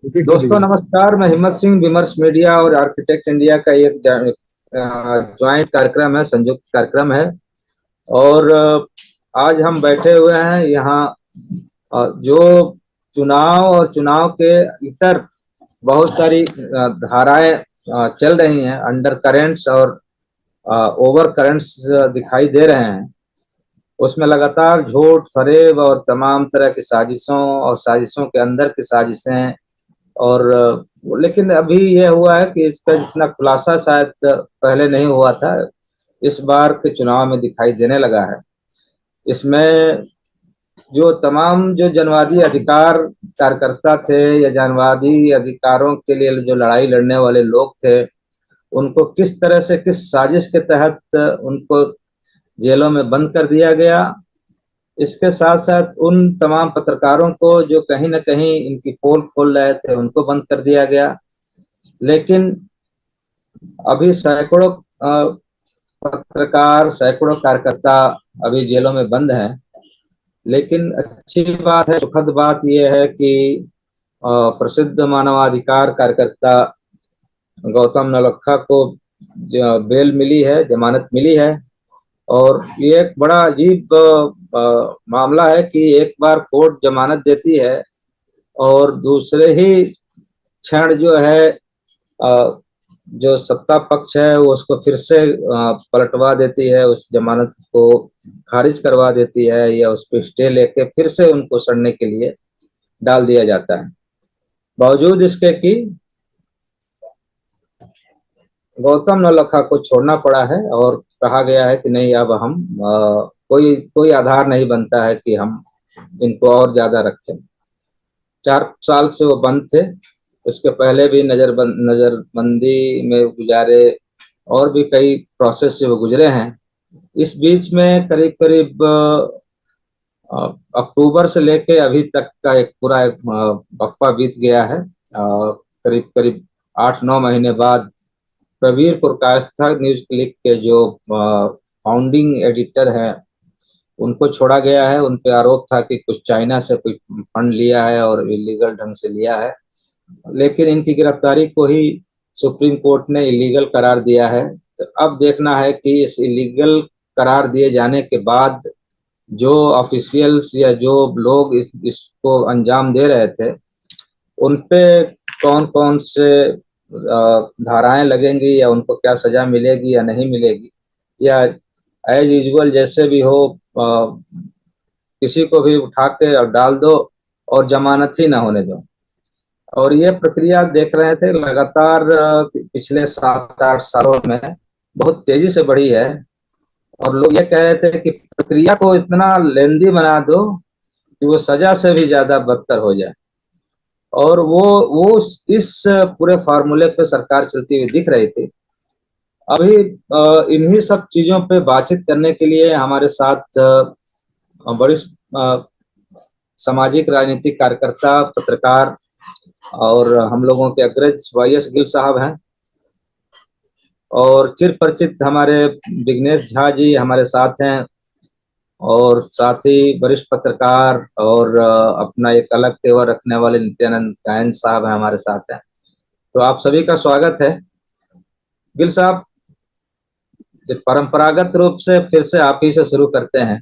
Repeat कर दोस्तों दीजिए। नमस्कार। मैं हिम्मत सिंह, विमर्श मीडिया और आर्किटेक्ट इंडिया का एक ज्वाइंट कार्यक्रम है, संयुक्त कार्यक्रम है। और आज हम बैठे हुए हैं यहाँ। जो चुनाव और चुनाव के इतर बहुत सारी धाराएं चल रही हैं, अंडर करेंट्स और ओवर करंट्स दिखाई दे रहे हैं। उसमें लगातार झूठ, फरेब और तमाम तरह की साजिशों और साजिशों के अंदर की साजिशें। और लेकिन अभी ये हुआ है कि इसका जितना खुलासा शायद पहले नहीं हुआ था, इस बार के चुनाव में दिखाई देने लगा है। इसमें जो तमाम जो जनवादी अधिकार कार्यकर्ता थे या जनवादी अधिकारों के लिए जो लड़ाई लड़ने वाले लोग थे, उनको किस तरह से, किस साजिश के तहत उनको जेलों में बंद कर दिया गया। इसके साथ साथ उन तमाम पत्रकारों को जो कहीं ना कहीं इनकी पोल खोल रहे थे, उनको बंद कर दिया गया। लेकिन अभी सैकड़ों पत्रकार, सैकड़ों कार्यकर्ता अभी जेलों में बंद हैं। लेकिन अच्छी बात है, सुखद बात यह है कि प्रसिद्ध मानवाधिकार कार्यकर्ता गौतम नवलखा को बेल मिली है, जमानत मिली है। और ये एक बड़ा अजीब मामला है कि एक बार कोर्ट जमानत देती है और दूसरे ही क्षण जो है जो सत्ता पक्ष है वो उसको फिर से पलटवा देती है, उस जमानत को खारिज करवा देती है या उस पर स्टे लेके फिर से उनको सड़ने के लिए डाल दिया जाता है। बावजूद इसके कि गौतम नवलखा को छोड़ना पड़ा है और कहा गया है कि नहीं, अब हम कोई कोई आधार नहीं बनता है कि हम इनको और ज्यादा रखें। 4 साल से वो बंद थे, उसके पहले भी नजरबंदी में गुजारे और भी कई प्रोसेस से वो गुजरे हैं। इस बीच में करीब करीब अक्टूबर से लेके अभी तक का एक पूरा एक वक्फा बीत गया है। करीब करीब 8-9 महीने बाद प्रवीर पुरकायस्था न्यूज क्लिक के जो फाउंडिंग एडिटर हैं, उनको छोड़ा गया है। उन पे आरोप था कि कुछ चाइना से कोई फंड लिया है और इलीगल ढंग से लिया है। लेकिन इनकी गिरफ्तारी को ही सुप्रीम कोर्ट ने इलीगल करार दिया है। तो अब देखना है कि इस इलीगल करार दिए जाने के बाद जो ऑफिशियल्स या जो लोग इसको अंजाम दे रहे थे, उन पे कौन कौन से धाराएं लगेंगी या उनको क्या सजा मिलेगी या नहीं मिलेगी, या एज यूजुअल जैसे भी हो किसी को भी उठा के और डाल दो और जमानत ही ना होने दो। और ये प्रक्रिया देख रहे थे लगातार पिछले 7-8 सालों में बहुत तेजी से बढ़ी है। और लोग ये कह रहे थे कि प्रक्रिया को इतना लेंदी बना दो कि वो सजा से भी ज्यादा बदतर हो जाए। और वो इस पूरे फार्मूले पे सरकार चलती हुई दिख रही थी। अभी इन्हीं सब चीजों पे बातचीत करने के लिए हमारे साथ वरिष्ठ सामाजिक राजनीतिक कार्यकर्ता, पत्रकार और हम लोगों के अग्रज वाईएस गिल साहब हैं। और चिर परिचित हमारे विघ्नेश झा जी हमारे साथ हैं। और साथ ही वरिष्ठ पत्रकार और अपना एक अलग तेवर रखने वाले नित्यानंद गायन साहब हैं, हमारे साथ हैं। तो आप सभी का स्वागत है। गिल साहब, परंपरागत रूप से फिर से आप ही से शुरू करते हैं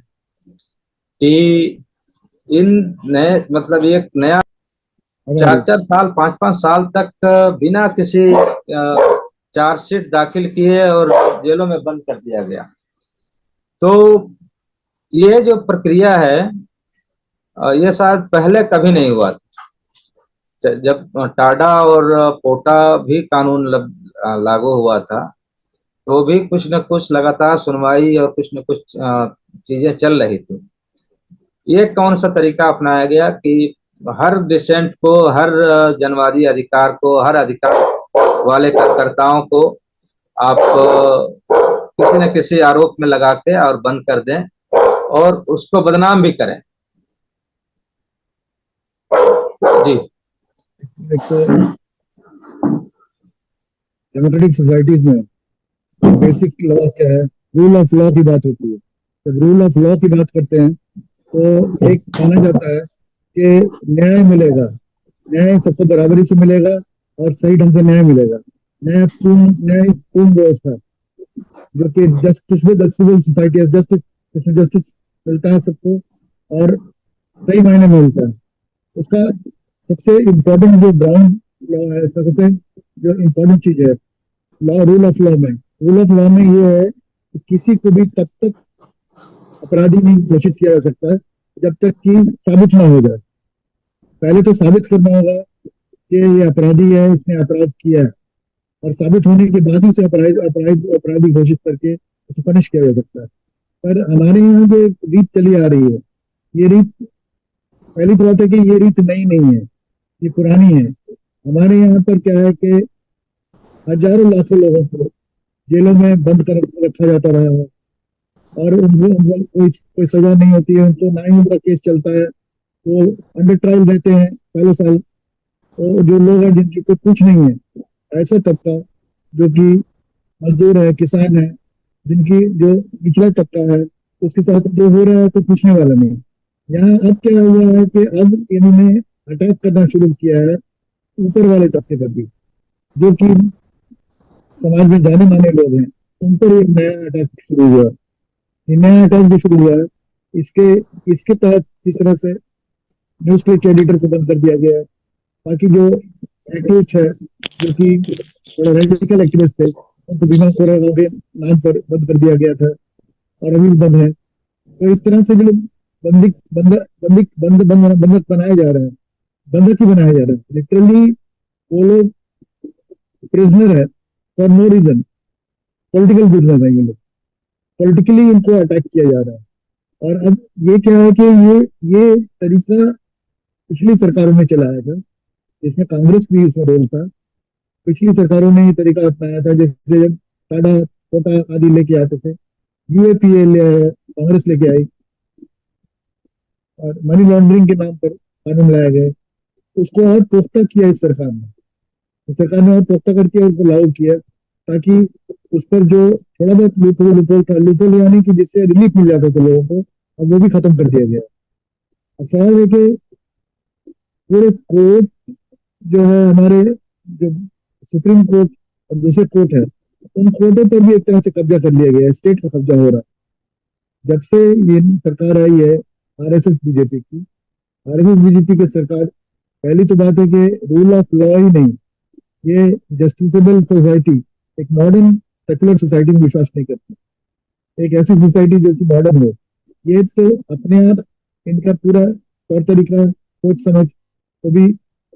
कि इन नए, मतलब ये नया हाँ चार जी। चार साल, 5-5 साल तक बिना किसी चार्जशीट दाखिल किए और जेलों में बंद कर दिया गया। तो ये जो प्रक्रिया है, ये शायद पहले कभी नहीं हुआ था। जब टाडा और पोटा भी कानून लागू हुआ था, तो भी कुछ न कुछ लगातार सुनवाई और कुछ न कुछ चीजें चल रही थी। ये कौन सा तरीका अपनाया गया कि हर डिसेंट को, हर जनवादी अधिकार को, हर अधिकार वाले कार्यकर्ताओं को आप किसी न किसी आरोप में लगा के और बंद कर दें और उसको बदनाम भी करें। जी। एक डेमोक्रेटिक सोसाइटीज में बेसिक लॉ क्या है? रूल ऑफ लॉ की बात होती है। जब रूल ऑफ लॉ की बात करते हैं तो एक माना जाता है कि न्याय मिलेगा, न्याय सबको बराबरी से मिलेगा और सही ढंग से न्याय मिलेगा। न्यायपूर्ण व्यवस्था जो कि जस्टिस विद सिविल सोसाइटी है, जस्टिस, इसमें जस्टिस मिलता है सबको और सही मायने में मिलता है। उसका सबसे इम्पोर्टेंट जो ग्राउंड लॉ है, सबसे जो इम्पोर्टेंट चीज है लॉ, रूल ऑफ लॉ में ये है कि किसी को भी तब तक अपराधी नहीं घोषित किया जा सकता है जब तक कि साबित ना हो जाए। पहले तो साबित करना होगा कि ये अपराधी है, इसने अपराध किया है, और साबित होने के बाद ही उसे अपराधी घोषित करके उसे पनिश किया जा सकता है। पर हमारे यहाँ जो एक रीत चली आ रही है, ये रीत, पहली तो बात है कि ये रीत नई नहीं है, ये पुरानी है। हमारे यहाँ पर क्या है कि हजारों लाखों लोगों को जेलों में बंद कर रखा जाता रहा है और उनको कोई सजा नहीं होती है, उनको ना ही उनका केस चलता है, वो अंडर ट्रायल रहते हैं सालों साल। तो जो लोग हैं जिनकी कोई कुछ नहीं है, ऐसा तबका जो कि मजदूर है, किसान है, जिनकी जो निचला तबका है, उसके साथ जो हो रहा है तो पूछने वाला नहीं। यहाँ अब क्या हुआ है कि अब इन्होंने अटैक करना शुरू किया है ऊपर वाले तबके पर भी, जो कि समाज में जाने माने लोग हैं, उन पर एक नया अटैक शुरू हुआ। ये नया अटैक जो शुरू हुआ है, इसके इसके तहत किस तरह से न्यूज क्लिक एडिटर को बंद कर दिया गया है। बाकी जो एक्टिविस्ट है, जो कि थोड़ा रेडिकल एक्टिविस्ट थे, उनको बिना कोरोना के नाम पर बंद कर दिया गया था और अभी भी बंद है। तो इस तरह से जो बंदिक बंद बंदिक बंद बंद बंधक बनाए जा रहे हैं, बंधक ही बनाए जा रहे हैं लिटरली। वो लोग प्रिजनर है for no reason, political business है ये लोग, पॉलिटिकली इनको अटैक किया जा रहा है। और अब ये क्या है कि ये तरीका पिछली सरकारों में चलाया था, इसमें कांग्रेस भी इसमें रोल था। पिछली सरकारों ने ये तरीका अपनाया था, जैसे जब टाटा कोटा आदि लेके आते थे, यूएपीए कांग्रेस लेके आई और मनी लॉन्ड्रिंग के नाम पर कानून लाए गए। उसको और पुख्ता किया इस सरकार ने, इस सरकार ने और पुख्ता करके उसको लागू किया, ताकि उस पर जो थोड़ा बहुत लूपहोल था, लूपहोल यानी कि जिससे रिलीफ मिल जाता था लोगों को, अब वो भी खत्म कर दिया गया। अब सवाल है कि पूरे कोर्ट जो है हमारे, जो सुप्रीम कोर्ट और दूसरे कोर्ट है, उन कोर्टों पर भी एक तरह से कब्जा कर लिया गया है, स्टेट का कब्जा हो रहा है जब से ये सरकार आई है आरएसएस बीजेपी की। आरएसएस बीजेपी की सरकार, पहली तो बात है कि रूल ऑफ लॉ ही नहीं, ये जस्टिसेबल सोसाइटी, एक मॉडर्न सेकुलर सोसाइटी में विश्वास नहीं करती, एक ऐसी सोसाइटी जो कि मॉडर्न हो। ये तो अपने आप इनका पूरा तौर तरीका, सोच समझ वो भी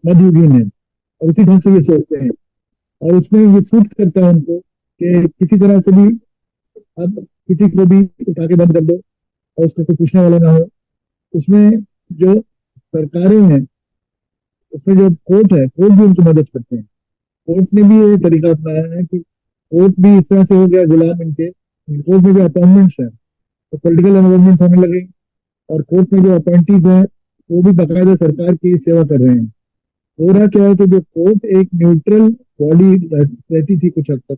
मध्ययुगीन है और उसी ढंग से ये सोचते हैं। और उसमें ये सूट करता है उनको कि किसी तरह से भी अब किसी को भी उठा के बंद कर दो और उसको कोई पूछने वाला ना हो। उसमें जो सरकारें हैं, उसमें जो कोर्ट है, कोर्ट भी उनकी मदद करते हैं। कोर्ट ने भी ये तरीका अपनाया है कि कोर्ट भी इस तरह से हो गया गुलाम इनके। कोर्ट में जो अपॉइंटमेंट्स हैं तो पॉलिटिकल अपॉइंटमेंट्स होने लगे, और कोर्ट में जो अपॉइंटीज हैं वो भी बाकायदा सरकार की सेवा कर रहे हैं। हो रहा क्या है कि जो कोर्ट एक न्यूट्रल बॉडी रहती थी कुछ हद तक,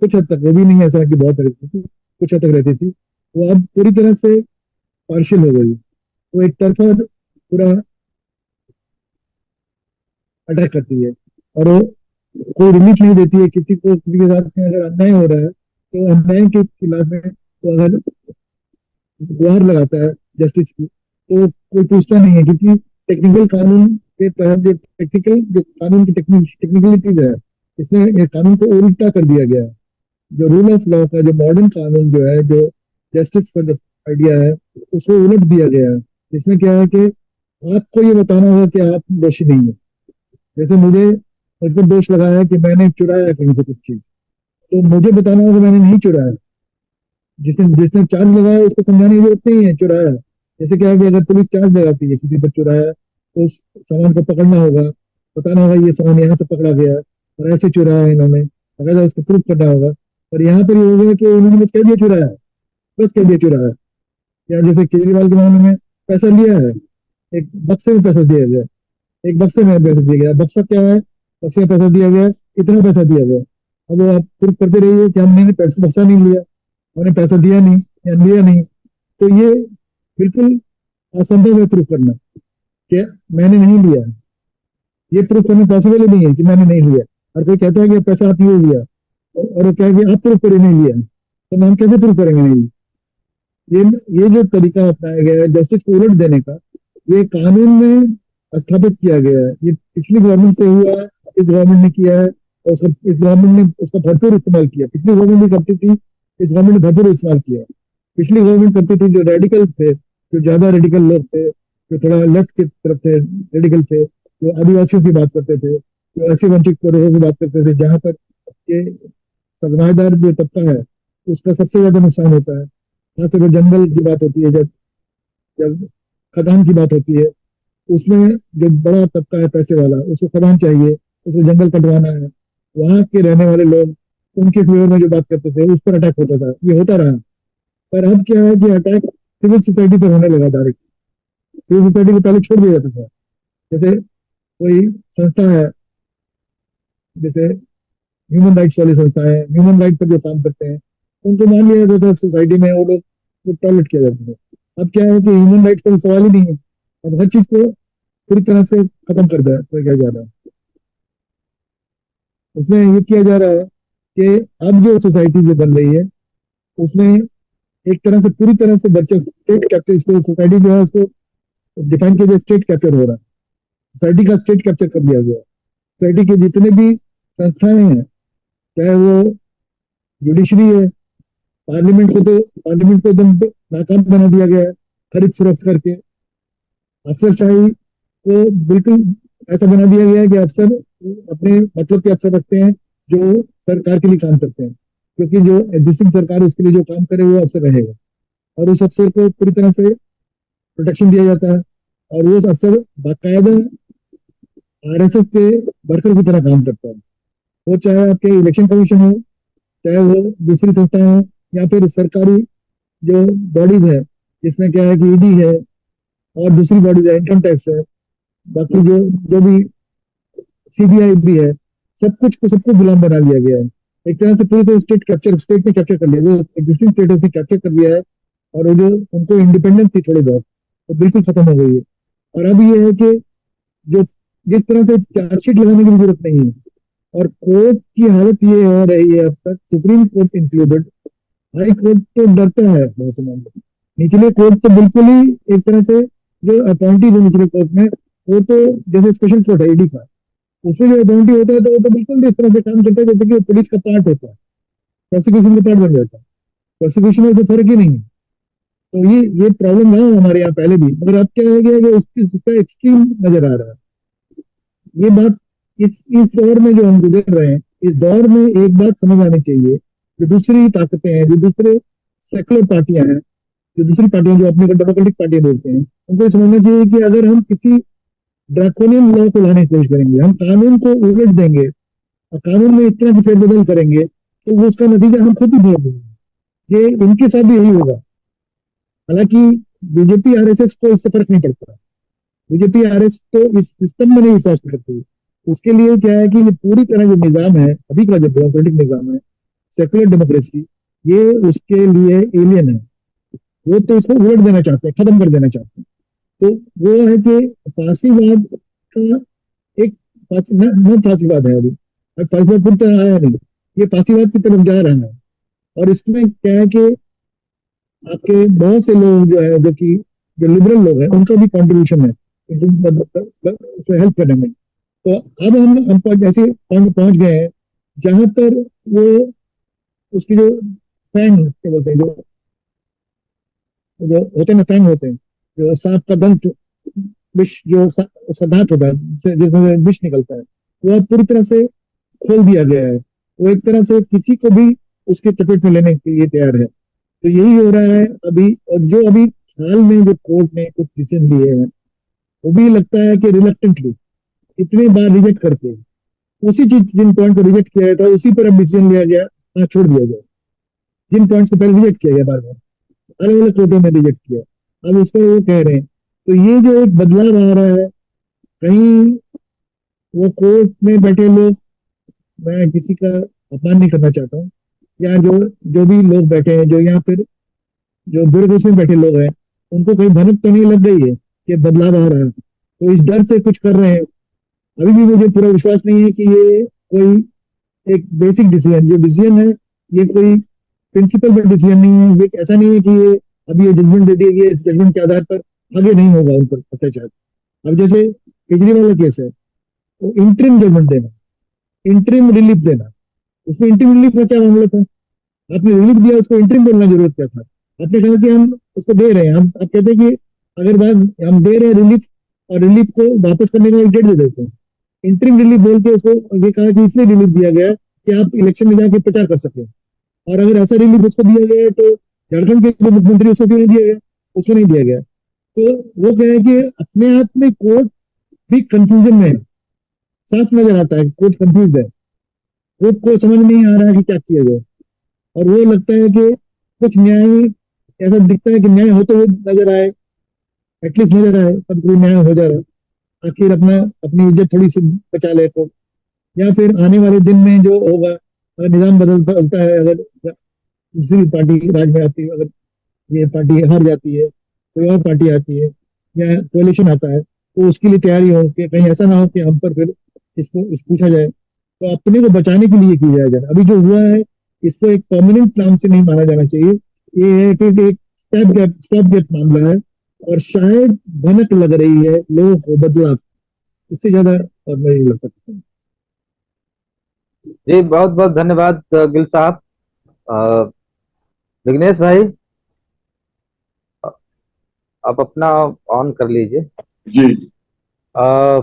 कुछ हद तक, वो भी नहीं ऐसा कि बहुत रहती थी, कुछ हद तक रहती थी, वो अब पूरी तरह से पार्शियल हो गई। वो एक तरफा पूरा अटैक करती है और वो कोई रिलीफ नहीं देती है किसी को। किसी के साथ में अगर अन्याय हो रहा है तो अन्याय के खिलाफ में तो अगर गुहार लगाता है जस्टिस की, तो कोई पूछता नहीं है, क्योंकि टेक्निकल कानून के तहत जो टेक्निकल जो कानून की टेक्निकलिटीज है, इसमें ये कानून को उल्टा कर दिया गया है। जो रूल ऑफ लॉ का जो मॉडर्न कानून जो है, जो जस्टिस का जो आइडिया है, उसको उलट दिया गया है। इसमें क्या है कि आपको ये बताना होगा कि आप दोषी नहीं है। जैसे मुझ पर दोष लगाया है कि मैंने चुराया कहीं से कुछ चीज, तो मुझे बताना होगा मैंने नहीं चुराया। जिसने जिसने चार्ज लगाया उसको समझाने की जरूरत नहीं है चुराया। जैसे क्या है कि अगर पुलिस चार्ज लगाती है किसी पर चुराया, तो उस सामान को पकड़ना होगा, बताना होगा ये सामान यहाँ से पकड़ा गया है और ऐसे चुराया है इन्होंने, अगर उसको प्रूफ करना होगा। पर यहाँ पर ये हो गया कि उन्होंने बस कह दिया चुराया, बस कह दिया चुराया। या जैसे केजरीवाल के मामले में पैसा लिया है, एक बक्से में पैसा दिया गया, एक बक्से में पैसा दिया गया, बक्सा क्या है, बक्से में पैसा दिया गया, इतना पैसा दिया गया। अब वो आप प्रूफ करते रहिए कि हमने पैसा बक्सा नहीं लिया, हमने पैसा दिया नहीं या लिया नहीं। तो ये बिल्कुल असंभव है प्रूफ करना कि मैंने नहीं लिया। ये प्रूफ करना पॉसिबल ही नहीं है कि मैंने नहीं लिया। और कोई कहता है कि पैसा आपने लिया और वो कहे कि आप प्रूफ करें नहीं लिया, तो हम कैसे प्रूफ करेंगे नहीं। ये ये जो तरीका अपनाया गया है जस्टिस को उलट देने का, ये कानून में स्थापित किया गया है। ये पिछली गवर्नमेंट से हुआ है, इस गवर्नमेंट ने किया है, और इस गवर्नमेंट ने उसका भरपूर इस्तेमाल किया। पिछली गवर्नमेंट भी करती थी, इस गवर्नमेंट ने भरपूर इस्तेमाल किया। पिछली गवर्नमेंट करती थी, जो रेडिकल थे, जो ज्यादा रेडिकल लोग थे, जो थोड़ा लेफ्ट की तरफ थे, रेडिकल थे, जो आदिवासियों की बात करते थे, जो ऐसे वंचित वर्गों की बात करते थे, जहां तक ये सरमाएदार जो तबका है उसका सबसे ज्यादा नुकसान होता है। खासकर जंगल की बात होती है, जब जब खदान की बात होती है, उसमें जो बड़ा तबका है पैसे वाला, उसको खदान चाहिए, उसको जंगल कटवाना है, वहां के रहने वाले लोग उनके फेवर में जो बात करते थे उस पर अटैक होता था, ये होता रहा। पर अब क्या है कि अटैक सिविल सोसाइटी पर होने लगा डायरेक्ट। सिविल सोसाइटी को पहले छोड़ दिया जाता था। जैसे कोई संस्था है, जैसे ह्यूमन राइट्स वाली संस्था है, ह्यूमन राइट पर जो काम करते हैं, उनको मान लिया जाता था सोसाइटी में, वो लोग टॉयलेट किया जाता था। अब क्या है कि ह्यूमन राइट्स का सवाल ही नहीं है, अब हर चीज को पूरी तरह से खत्म कर दिया जा रहा है। उसमें ये किया जा रहा है कि अब जो सोसाइटी जो बन रही है उसमें एक तरह से पूरी तरह से बच्चे स्टेट कैप्चर, इसको सोसाइटी जो है उसको डिफाइन किया जाए, स्टेट कैप्चर हो रहा है। सोसाइटी का स्टेट कैप्चर कर दिया गया है। सोसाइटी के जितने भी संस्थाएं हैं, चाहे वो जुडिशरी है, पार्लियामेंट को एकदम नाकाम बना दिया गया है खरीद फरोख्त करके। अफसरशाही को बिल्कुल ऐसा बना दिया गया है कि अफसर अपने मतलब के अफसर रखते हैं जो सरकार के लिए काम करते हैं, क्योंकि जो एग्जिस्टिंग सरकार है उसके लिए जो काम करे वो अफसर रहेगा, और उस अफसर को पूरी तरह से प्रोटेक्शन दिया जाता है। और वो अफसर बाकायदा आरएसएस के वर्कर की तरह काम करता है। वो चाहे आपके इलेक्शन कमीशन हो, चाहे वो दूसरी संस्था हो, या फिर सरकारी जो बॉडीज है, जिसमें क्या है कि ईडी है और दूसरी बॉडीज है, इनकम टैक्स है, बाकी जो जो भी सीबीआई भी है, सब कुछ को सबको गुलाम बना लिया गया है। एक तरह से पूरी तरह स्टेट ने कैप्चर कर लिया, जो एग्जिस्टिंग स्टेट ने कैप्चर कर लिया है। और वो जो उनको इंडिपेंडेंस थी थोड़ी बहुत, वो बिल्कुल खत्म हो गई है। और अब ये है कि जो जिस तरह से चार्जशीट लगाने की भी जरूरत नहीं है, और कोर्ट की हालत ये हो रही है अब तक, supreme court included, high court तो डरता है बहुत से मामले में। निचले कोर्ट तो बिल्कुल ही एक तरह से जो अपॉइंटी है निचले कोर्ट में, वो तो जैसे स्पेशल कोर्ट है ईडी का, उसमें जो अपॉइंटी होता है तो वो तो बिल्कुल इस तरह से काम करता है जैसे कि पुलिस का पार्ट होता है, प्रोसिक्यूशन का पार्ट बन जाता है। प्रोसिक्यूशन में तो फर्क ही नहीं है। तो ये प्रॉब्लम रहा हमारे यहाँ पहले भी, मगर अब क्या हो गया कि उसका एक्सट्रीम नजर आ रहा है। ये बात इस दौर में जो हम गुजर रहे हैं, इस दौर में एक बात समझ आनी चाहिए, जो दूसरी ताकतें हैं, जो दूसरे सेकुलर पार्टियां हैं, जो दूसरी पार्टियां जो अपने को डेमोक्रेटिक पार्टियां बोलते हैं, उनको समझना चाहिए कि अगर हम किसी ड्रैकोनियन लॉ को लाने की कोशिश करेंगे, हम कानून को उलट देंगे और कानून में इस तरह की फेरबदल करेंगे, तो वो उसका नतीजा हम खुद ही भोगेंगे। ये इनके साथ भी यही होगा। हालांकि बीजेपी आरएसएस को इससे फर्क नहीं पड़ता। बीजेपी आरएस तो इस सिस्टम में नहीं विश्वास करती। उसके लिए क्या है कि ये पूरी तरह जो निजाम है, अभी का जो डेमोक्रेटिक निजाम है, सेकुलर डेमोक्रेसी, ये उसके लिए एलियन है। वो तो इसको उलट देना चाहते हैं, खत्म कर देना चाहते हैं। तो वो है कि फांसीवाद का एक न फांसीवाद है अभी, फांसीवाद पूरी तरह आया नहीं, ये फांसीवाद की तरफ जा रहा है। और इसमें क्या है कि आपके बहुत से लोग जो है, जो लिबरल लोग हैं, उनका भी कंट्रीब्यूशन है उसको हेल्प करने में। तो अब हम ऐसे पॉइंट पहुंच गए हैं जहां पर वो उसकी जो फैंग क्या बोलते हैं, जो होते हैं ना, फैंग होते हैं, जो सांप का दंत, विष जो उसका दांत होता है जिसमें विष निकलता है, वो अब पूरी तरह से खोल दिया गया है। वो एक तरह से किसी को भी उसके चपेट में लेने के लिए तैयार है। तो यही हो रहा है अभी। और जो अभी हाल में जो कोर्ट ने कुछ डिसीजन लिए हैं, वो भी लगता है कि रिलक्टेंटली, इतने बार रिजेक्ट करके, उसी चीज जिन पॉइंट को रिजेक्ट किया था उसी पर अब डिसीजन लिया गया, हाँ छोड़ दिया गया। जिन पॉइंट्स को पहले रिजेक्ट किया गया बार बार, अलग अलग कोर्टों में रिजेक्ट किया, अब उसको वो कह रहे हैं। तो ये जो एक बदलाव आ रहा है, कहीं वो कोर्ट में बैठे लोग, मैं किसी का अपमान नहीं करना चाहता हूँ, या जो जो भी लोग बैठे हैं, जो यहाँ पर जो ब्यूरोक्रेसी में बैठे लोग हैं, उनको कहीं भनक तो नहीं लग गई है कि बदलाव आ रहा है, तो इस डर से कुछ कर रहे हैं। अभी भी मुझे पूरा विश्वास नहीं है कि ये कोई एक बेसिक डिसीजन, जो डिसीजन है ये कोई प्रिंसिपल डिसीजन नहीं है। ये ऐसा नहीं है कि ये अभी ये जजमेंट दे दिया गया, इस जजमेंट के आधार पर आगे नहीं होगा उन पर अत्याचार। अब जैसे केजरीवाल का केस है, तो इंटरिम जजमेंट देना, इंटरिम रिलीफ देना, उसमें इंटरिम रिलीफ में क्या मामला था? आपने रिलीफ दिया, उसको इंटरिम बोलना जरूरत क्या था? आपने कहा कि हम उसको दे रहे हैं, हम आप कहते हैं कि अगर बात हम दे रहे हैं रिलीफ, और रिलीफ को वापस करने का एक डेट दे देते हैं। इंटरिम रिलीफ बोल के उसको ये कहा कि इसलिए रिलीफ दिया गया है कि आप इलेक्शन में जाके प्रचार कर सकें। और अगर ऐसा रिलीफ उसको दिया गया है तो झारखंड के जो मुख्यमंत्री उसको क्यों नहीं दिया गया? उसको नहीं दिया गया। तो वो कह है कि अपने आप में कोर्ट भी कंफ्यूजन में है। साफ नजर आता है कोर्ट कंफ्यूज है, कोर्ट को समझ नहीं आ रहा है कि क्या किया जाए। और वो लगता है कि कुछ न्याय, ऐसा दिखता है कि न्याय होते हुए नजर आए, एटलीस्ट नजर आए, तब कोई न्याय हो जा रहा है। आखिर अपना अपनी इज्जत थोड़ी सी बचा ले तो, या फिर आने वाले दिन में जो होगा, अगर निजाम बदलता है, अगर दूसरी पार्टी राज में आती है, अगर ये पार्टी हार जाती है, कोई और पार्टी आती है, या कोalition आता है, तो उसके लिए तैयारी हो कि कहीं ऐसा ना हो कि हम पर फिर पूछा जाए। तो अपने को बचाने के लिए किया जाए। अभी जो हुआ है, इसको एक परमानेंट नाम से नहीं माना जाना चाहिए। ये है कि एक स्टॉप गैप मामला है, और शायद भनक लग रही है लोगों को बदलाव, इससे ज्यादा और नहीं लग सकता। जी बहुत बहुत धन्यवाद गिल साहब। अ, विघ्नेश भाई, आप अपना ऑन कर लीजिए। जी अ,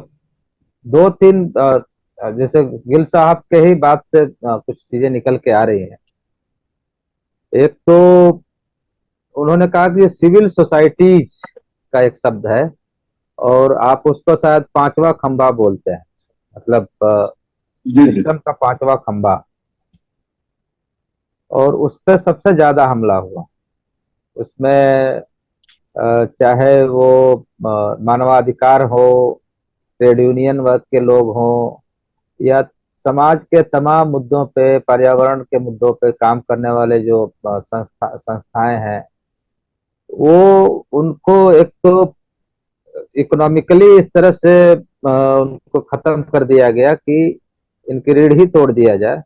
दो तीन जैसे गिल साहब के ही बात से कुछ चीजें निकल के आ रही हैं। एक तो उन्होंने कहा कि सिविल सोसाइटीज का एक शब्द है, और आप उसको शायद पांचवा खंबा बोलते हैं, मतलब जी जी सिस्टम का पांचवा खंबा। और उस पर सबसे ज्यादा हमला हुआ। उसमें चाहे वो मानवाधिकार हो, ट्रेड यूनियन वर्ग के लोग हों, या समाज के तमाम मुद्दों पे, पर्यावरण के मुद्दों पे काम करने वाले जो संस्थाएं हैं, वो उनको एक तो इकोनॉमिकली इस तरह से उनको खत्म कर दिया गया कि इनकी रीढ़ ही तोड़ दिया जाए।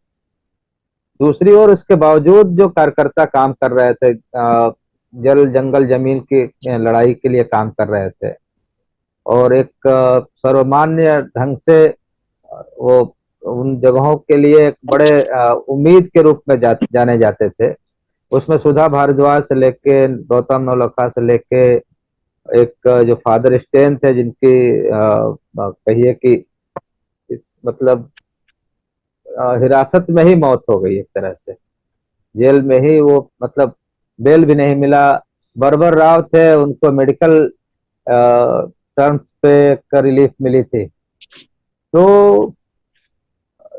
दूसरी ओर उसके बावजूद जो कार्यकर्ता काम कर रहे थे, जल जंगल जमीन की लड़ाई के लिए काम कर रहे थे, और एक सर्वमान्य ढंग से वो उन जगहों के लिए एक बड़े उम्मीद के रूप में जाने जाते थे। उसमें सुधा भारद्वाज से लेके गौतम नवलखा से लेके एक जो फादर स्टेन थे, जिनकी कहिए कि मतलब हिरासत में ही मौत हो गई एक तरह से, जेल में ही वो, मतलब बेल भी नहीं मिला। बरबर राव थे, उनको मेडिकल टर्म्स पे रिलीफ मिली थी। तो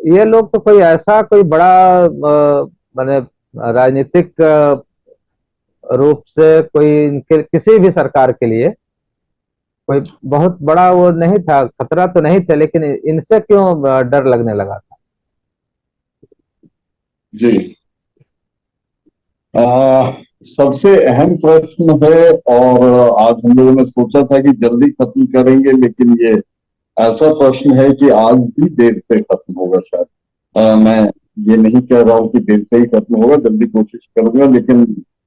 ये लोग तो कोई ऐसा कोई बड़ा माने राजनीतिक रूप से कोई इनके किसी भी सरकार के लिए कोई बहुत बड़ा वो नहीं था, खतरा तो नहीं थे, लेकिन इनसे क्यों डर लगने लगा था? जी सबसे अहम प्रश्न है, और आज हम लोगों ने सोचा था कि जल्दी खत्म करेंगे, लेकिन ये ऐसा प्रश्न है कि आज भी देर से खत्म होगा शायद। मैं ये नहीं कह रहा हूँ कि देर से ही खत्म होगा, जल्दी कोशिश करूंगा, लेकिन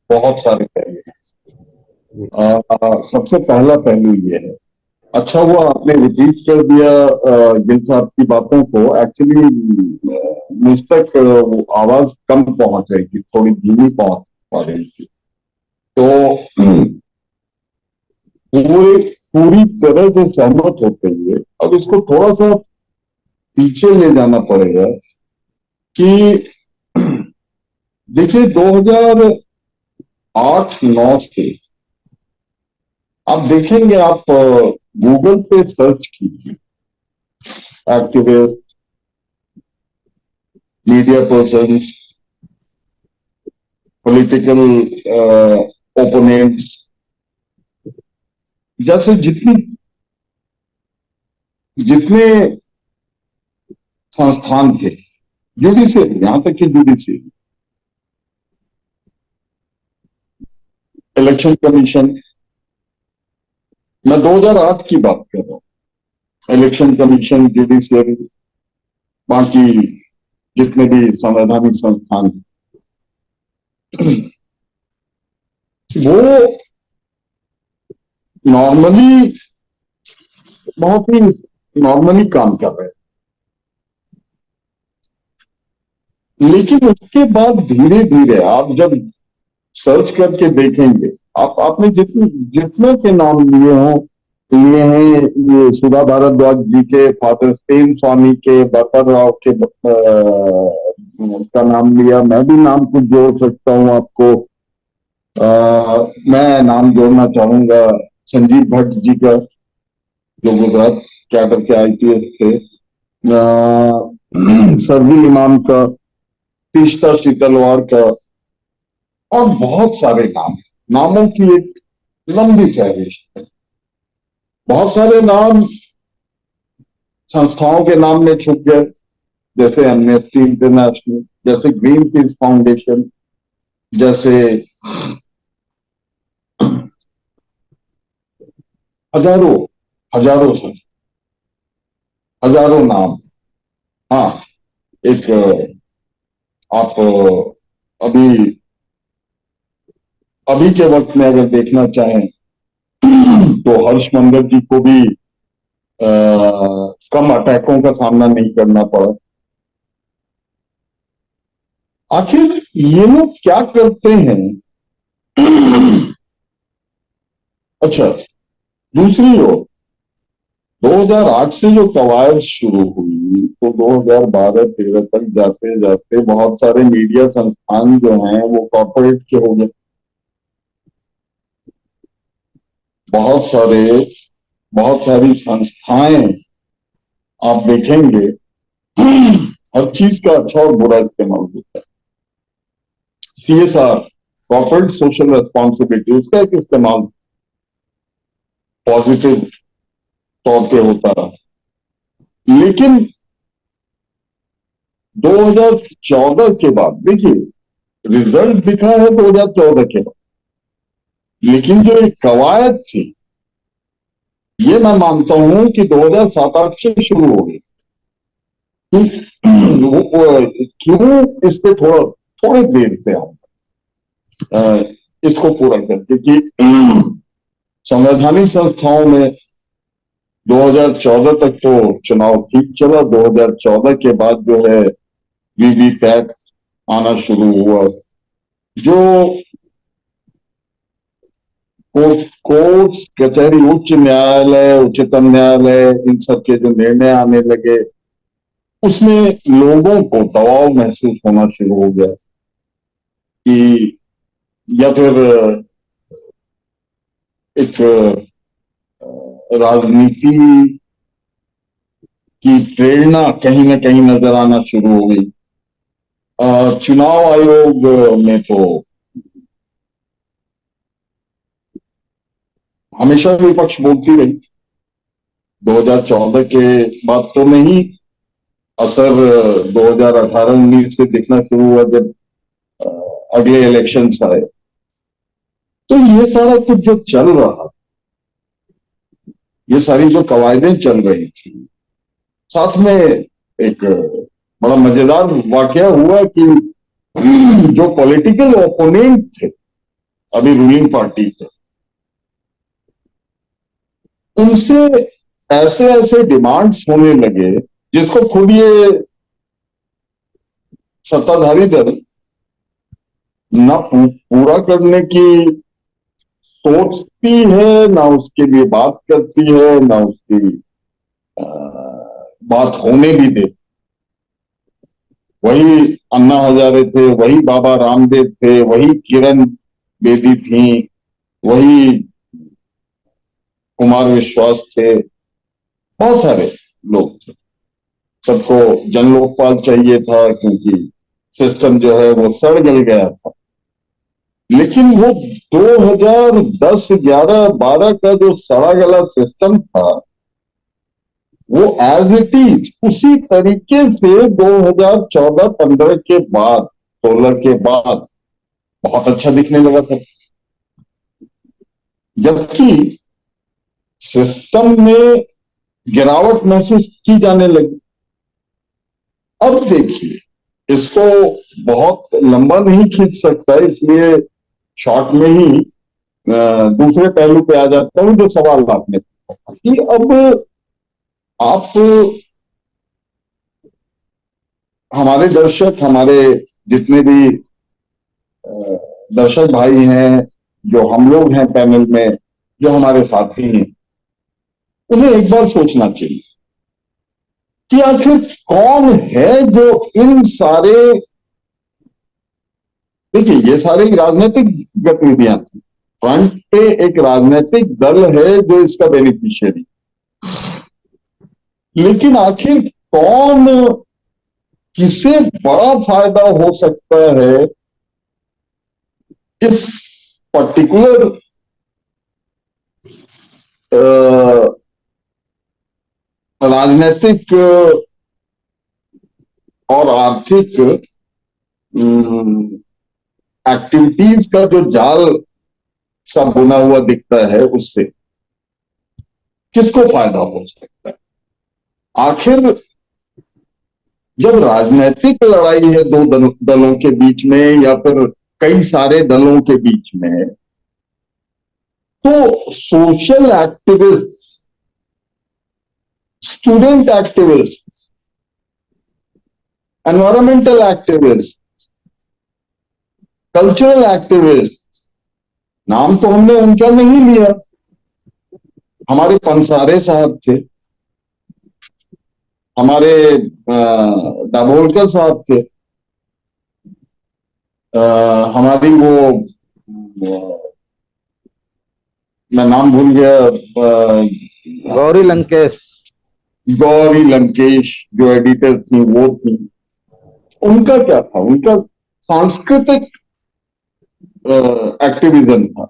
बहुत सारे पहलू हैं। सबसे पहला पहलू ये है, अच्छा हुआ आपने रिपीट कर दिया गिल साहब की बातों को। एक्चुअली मुझ तक वो आवाज कम पहुंच रही थी, थोड़ी धीमी पहुंच पा रही थी। तो पूरी तरह से सहमत होते हुए अब इसको थोड़ा सा पीछे ले जाना पड़ेगा कि देखिए 2008-9 से आप देखेंगे, आप गूगल पे सर्च कीजिए activist, media persons, political opponents, जैसे जितने संस्थान थे, जुडिशियरी, यहां तक कि जुडिशियरी, इलेक्शन कमीशन, मैं 2008 की बात कर रहा हूं, इलेक्शन कमीशन, जुडिशियरी, बाकी जितने भी संवैधानिक संस्थान वो नॉर्मली बहुत ही नॉर्मली काम कर रहे हैं। लेकिन उसके बाद धीरे धीरे आप जब सर्च करके देखेंगे, आपने जितने के नाम लिए हैं, ये सुधा भारद्वाज जी के, फादर स्टेन स्वामी के, बकर राव के का नाम लिया। मैं भी नाम कुछ जोड़ सकता हूं आपको। मैं नाम जोड़ना चाहूंगा संजीव भट्ट जी का, जो गुजरात कैडर के आईपीएस थे, सरजी इमाम का, तीस्ता शीतलवार का, और बहुत सारे नामों की एक लंबी फहरिस्त है। बहुत सारे नाम संस्थाओं के नाम में छुप गए, जैसे एमनेस्टी इंटरनेशनल, जैसे ग्रीन पीस फाउंडेशन, जैसे हजारों हजारों हजारों नाम। हाँ, एक आप अभी अभी के वक्त में अगर देखना चाहें तो हर्ष मंगल जी को भी कम अटैकों का सामना नहीं करना पड़ा। आखिर ये लोग क्या करते हैं? अच्छा, दूसरी ओर 2008 से जो कवायद शुरू हुई तो 2012-13 तक जाते जाते बहुत सारे मीडिया संस्थान जो हैं वो कॉर्पोरेट के हो गए। बहुत सारी संस्थाएं आप देखेंगे हर चीज का अच्छा और बुरा इस्तेमाल होता है। सीएसआर, कॉर्पोरेट सोशल रेस्पॉन्सिबिलिटी, उसका एक इस्तेमाल पॉजिटिव तौर पे होता रहा। लेकिन 2014 के बाद देखिए रिजल्ट दिखा है 2014 के बाद, लेकिन जो एक कवायद थी ये मैं मानता हूं कि 2007-8 से शुरू हो गई। क्यों इस पे थोड़े देर से आऊंगा इसको पूरा करके कि संवैधानिक संस्थाओं में 2014 तक तो चुनाव ठीक चला। 2014 के बाद जो है वीवीपैट आना शुरू हुआ, जो कोर्ट कचहरी, उच्च न्यायालय, उच्चतम न्यायालय, इन सब के जो निर्णय आने लगे उसमें लोगों को दबाव महसूस होना शुरू हो गया कि या फिर एक राजनीति की प्रेरणा कहीं ना कहीं नजर आना शुरू हो गई। चुनाव आयोग में तो हमेशा विपक्ष बोलती रही। 2014 के बाद तो नहीं, असर 2018-19 से दिखना शुरू हुआ जब अगले इलेक्शंस आए। तो ये सारा कुछ जो चल रहा, ये सारी जो कवायदें चल रही थी, साथ में एक बड़ा मजेदार वाकया हुआ कि जो पॉलिटिकल ओपोनेंट थे अभी रूलिंग पार्टी के, उनसे ऐसे ऐसे डिमांड्स होने लगे जिसको खुद ये सत्ताधारी दल ना पूरा करने की सोचती है, ना उसके लिए बात करती है, ना उसकी बात होने भी देती। वही अन्ना हजारे थे, वही बाबा रामदेव थे, वही किरण बेदी थी, वही कुमार विश्वास थे, बहुत सारे लोग थे। सबको जन लोकपाल चाहिए था क्योंकि सिस्टम जो है वो सड़ गल गया था। लेकिन वो 2010, 11, 12 का जो सड़ा गला सिस्टम था वो एज इट इज उसी तरीके से 2014-15 के बाद, 16 के बाद बहुत अच्छा दिखने लगा था। जबकि सिस्टम में गिरावट महसूस की जाने लगी। अब देखिए, इसको बहुत लंबा नहीं खींच सकता, इसलिए शॉर्ट में ही दूसरे पहलू पे आ जाता हूं जो सवाल आपने पूछा कि अब आप, हमारे दर्शक, हमारे जितने भी दर्शक भाई हैं, जो हम लोग हैं पैनल में, जो हमारे साथी हैं, उन्हें एक बार सोचना चाहिए कि आखिर कौन है जो इन सारे, देखिए ये सारी राजनीतिक गतिविधियां थी, फ्रंट पे एक राजनीतिक दल है जो इसका बेनिफिशियरी, लेकिन आखिर कौन, किसे बड़ा फायदा हो सकता है इस पर्टिकुलर राजनीतिक और आर्थिक एक्टिविटीज का जो जाल सब बुना हुआ दिखता है, उससे किसको फायदा हो सकता है? आखिर जब राजनीतिक लड़ाई है दो दलों के बीच में या फिर कई सारे दलों के बीच में, तो social activist, student activist, environmental activist, cultural activist, नाम तो हमने उनका नहीं लिया, हमारे पंसारे साहब थे, हमारे दाभोलकर साहब थे, हमारी वो मैं नाम भूल गया, गौरी लंकेश, गौरी लंकेश जो एडिटर थी वो थी। उनका क्या था? उनका सांस्कृतिक एक्टिविज्म था,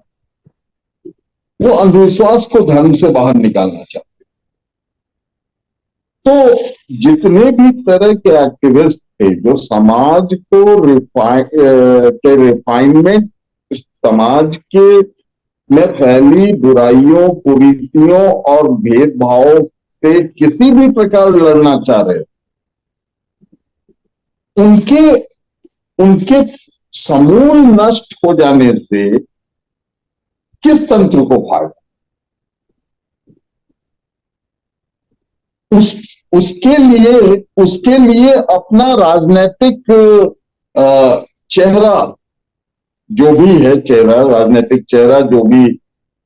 वो अंधविश्वास को धर्म से बाहर निकालना चाहते। तो जितने भी तरह के एक्टिविस्ट थे जो समाज को रिफाइनमेंट, समाज के में फैली बुराइयों, कुरीतियों और भेदभाव से किसी भी प्रकार लड़ना चाह रहे, उनके समूल नष्ट हो जाने से किस तंत्र को फायदा? उसके लिए अपना राजनीतिक चेहरा, जो भी है चेहरा, राजनीतिक चेहरा, जो भी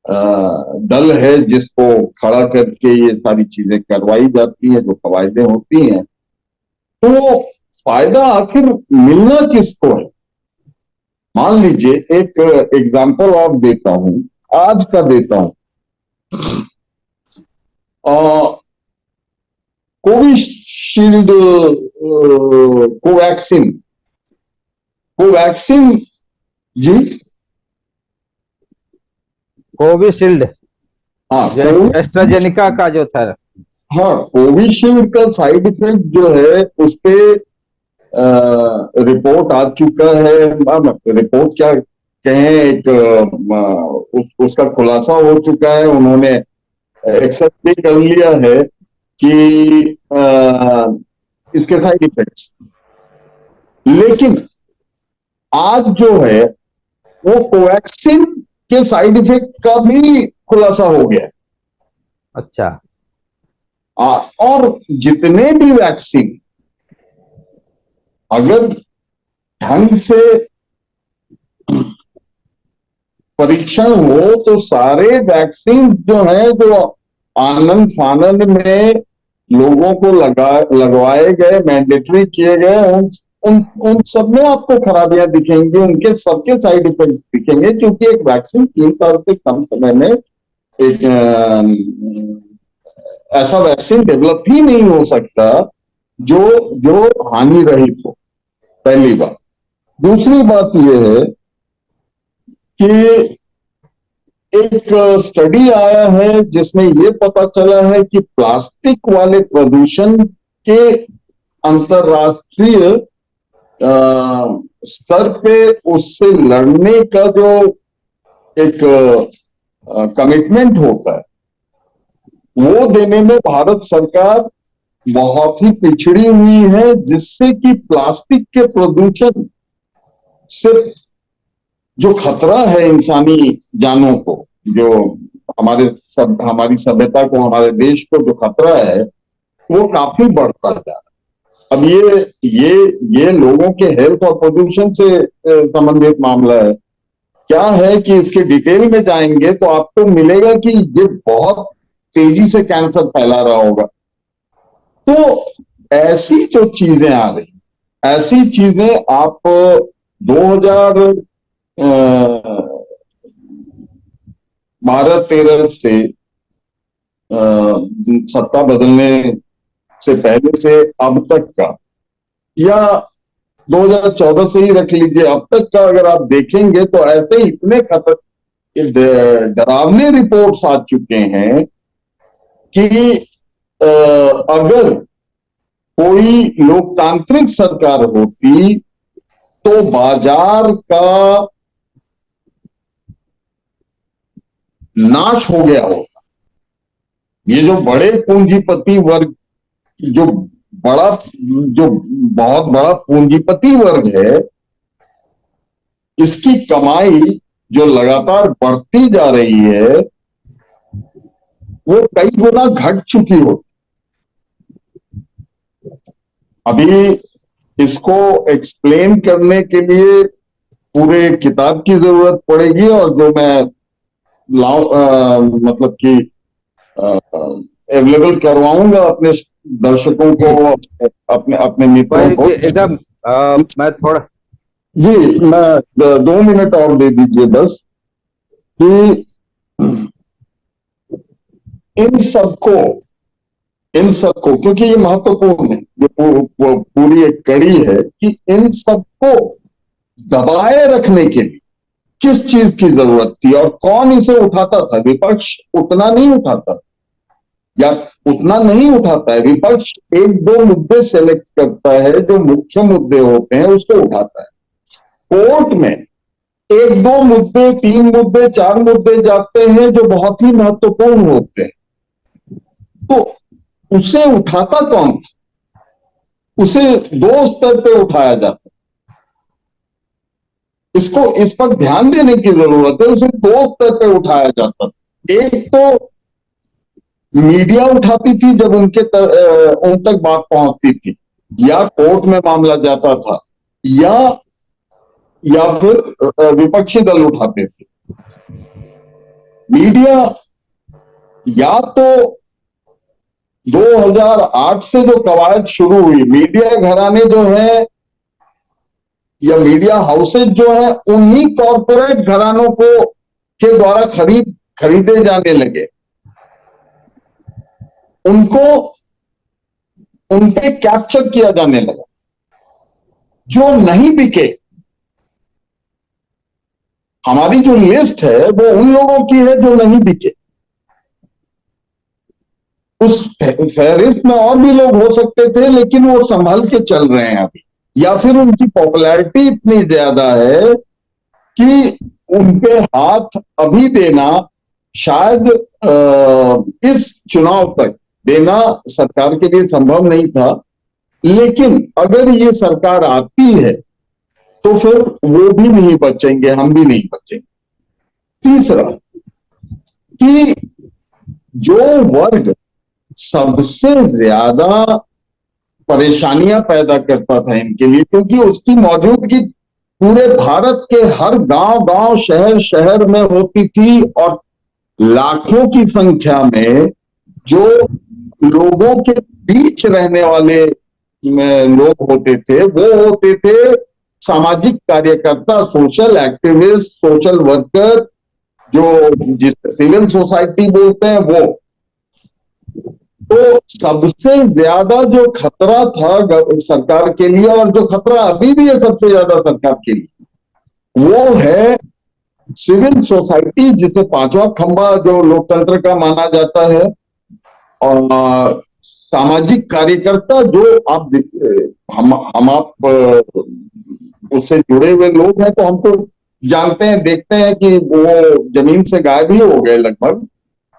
दल है जिसको खड़ा करके ये सारी चीजें करवाई जाती हैं, जो कवायदें होती हैं, तो फायदा आखिर मिलना किसको है? मान लीजिए एक एग्जांपल और देता हूं, आज का देता हूं। कोविशील्ड, कोवैक्सीन जी, कोविशील्ड, हाँ, एस्ट्राजेनिका का जो था, हाँ, कोविशील्ड का साइड इफेक्ट जो है उस पे रिपोर्ट आ चुका है, रिपोर्ट क्या कहें, एक उसका खुलासा हो चुका है, उन्होंने एक्सेप्ट भी कर लिया है कि इसके साइड इफेक्ट्स। लेकिन आज जो है वो कोवैक्सीन के साइड इफेक्ट का भी खुलासा हो गया। अच्छा, और जितने भी वैक्सीन अगर ढंग से परीक्षण हो तो सारे वैक्सीन जो हैं, जो आनंद फानंद में लोगों को लगवाए गए, मैंडेटरी किए गए, उन सब में आपको खराबियां दिखेंगी, उनके सबके साइड इफेक्ट्स दिखेंगे, क्योंकि एक वैक्सीन 3 साल से कम समय में एक ऐसा वैक्सीन डेवलप ही नहीं हो सकता जो हानि रहित हो, पहली बात। दूसरी बात यह है कि एक स्टडी आया है जिसमें यह पता चला है कि प्लास्टिक वाले प्रदूषण के अंतरराष्ट्रीय स्तर पे उससे लड़ने का जो एक कमिटमेंट होता है, वो देने में भारत सरकार बहुत ही पिछड़ी हुई है, जिससे कि प्लास्टिक के प्रदूषण से जो खतरा है इंसानी जानों को, जो हमारी सभ्यता को, हमारे देश को जो खतरा है, वो काफी बढ़ता जा रहा है। अब ये लोगों के हेल्थ और पोल्यूशन से संबंधित मामला है। क्या है कि इसके डिटेल में जाएंगे तो आपको मिलेगा कि ये बहुत तेजी से कैंसर फैला रहा होगा। तो ऐसी जो चीजें आ रही, ऐसी चीजें आप 2012-13 से सत्ता बदलने से पहले से अब तक का, या 2014 से ही रख लीजिए, अब तक का अगर आप देखेंगे तो ऐसे इतने डरावने रिपोर्ट्स आ चुके हैं कि अगर कोई लोकतांत्रिक सरकार होती तो बाजार का नाश हो गया होता। ये जो बड़े पूंजीपति वर्ग, जो बहुत बड़ा पूंजीपति वर्ग है, इसकी कमाई जो लगातार बढ़ती जा रही है, वो कई गुना घट चुकी हो। अभी इसको एक्सप्लेन करने के लिए पूरे किताब की जरूरत पड़ेगी, और जो मैं मतलब कि अवेलेबल करवाऊंगा अपने दर्शकों को, अपने मित्रों को। एकदम मैं थोड़ा जी, मैं 2 मिनट और दे दीजिए बस, कि इन सबको क्योंकि ये महत्वपूर्ण है, ये पूरी एक कड़ी है कि इन सबको दबाए रखने के लिए किस चीज की जरूरत थी और कौन इसे उठाता था। विपक्ष उतना नहीं उठाता, या उतना नहीं उठाता है। विपक्ष 1-2 मुद्दे सेलेक्ट करता है, जो मुख्य मुद्दे होते हैं उसको उठाता है। कोर्ट में 1-2 मुद्दे, 3 मुद्दे, 4 मुद्दे जाते हैं जो बहुत ही महत्वपूर्ण होते हैं, तो उसे उठाता कौन था? उसे 2 स्तर पे उठाया जाता। इस पर ध्यान देने की जरूरत है। उसे 2 स्तर पे उठाया जाता। एक तो मीडिया उठाती थी जब उन तक बात पहुंचती थी, या कोर्ट में मामला जाता था, या फिर विपक्षी दल उठाते थे। मीडिया या तो 2008 से जो कवायद शुरू हुई, मीडिया घराने जो है या मीडिया हाउसेज जो है, उन्हीं कॉरपोरेट घरानों के द्वारा खरीदे जाने लगे। उनपे कैप्चर किया जाने लगा। जो नहीं बिके, हमारी जो लिस्ट है वो उन लोगों की है जो नहीं बिके। उस फहरिस्त में और भी लोग हो सकते थे, लेकिन वो संभल के चल रहे हैं अभी, या फिर उनकी पॉपुलैरिटी इतनी ज्यादा है कि उनपे हाथ अभी देना, शायद इस चुनाव तक देना सरकार के लिए संभव नहीं था। लेकिन अगर ये सरकार आती है तो फिर वो भी नहीं बचेंगे, हम भी नहीं बचेंगे। तीसरा, कि जो वर्ग सबसे ज्यादा परेशानियां पैदा करता था इनके लिए, क्योंकि उसकी मौजूदगी पूरे भारत के हर गांव शहर शहर में होती थी, और लाखों की संख्या में जो लोगों के बीच रहने वाले लोग होते थे, वो होते थे सामाजिक कार्यकर्ता, सोशल एक्टिविस्ट, सोशल वर्कर, जो जिसे सिविल सोसाइटी बोलते हैं वो। तो सबसे ज्यादा जो खतरा था सरकार के लिए, और जो खतरा अभी भी है सबसे ज्यादा सरकार के लिए, वो है सिविल सोसाइटी, जिसे 5वां खंबा जो लोकतंत्र का माना जाता है, और सामाजिक कार्यकर्ता जो हम आप उससे जुड़े हुए लोग हैं, तो हम तो जानते हैं, देखते हैं कि वो जमीन से गायब ही हो गए लगभग।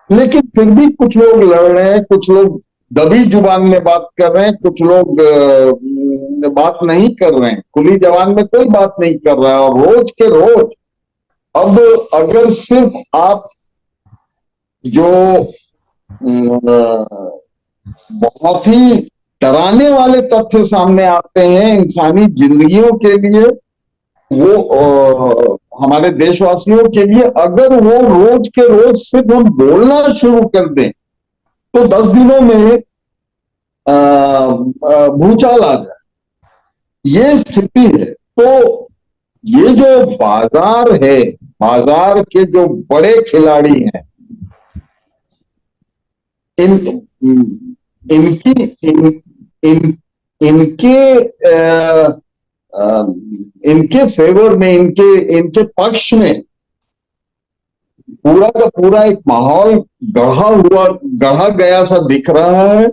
लेकिन फिर भी कुछ लोग लड़ रहे हैं, कुछ लोग दबी जुबान में बात कर रहे हैं, कुछ लोग बात नहीं कर रहे हैं, खुली जबान में कोई बात नहीं कर रहा है। और रोज के रोज अब अगर सिर्फ आप जो बहुत ही डराने वाले तथ्य सामने आते हैं इंसानी जिंदगियों के लिए, वो हमारे देशवासियों के लिए, अगर वो रोज के रोज सिर्फ हम बोलना शुरू कर दें तो 10 दिनों में भूचाल आ जाए, ये स्थिति है। तो ये जो बाजार है, बाजार के जो बड़े खिलाड़ी हैं, इन इनकी इन, इन इनके इनके फेवर में, इनके इनके पक्ष में पूरा का पूरा एक माहौल गढ़ा गया सा दिख रहा है।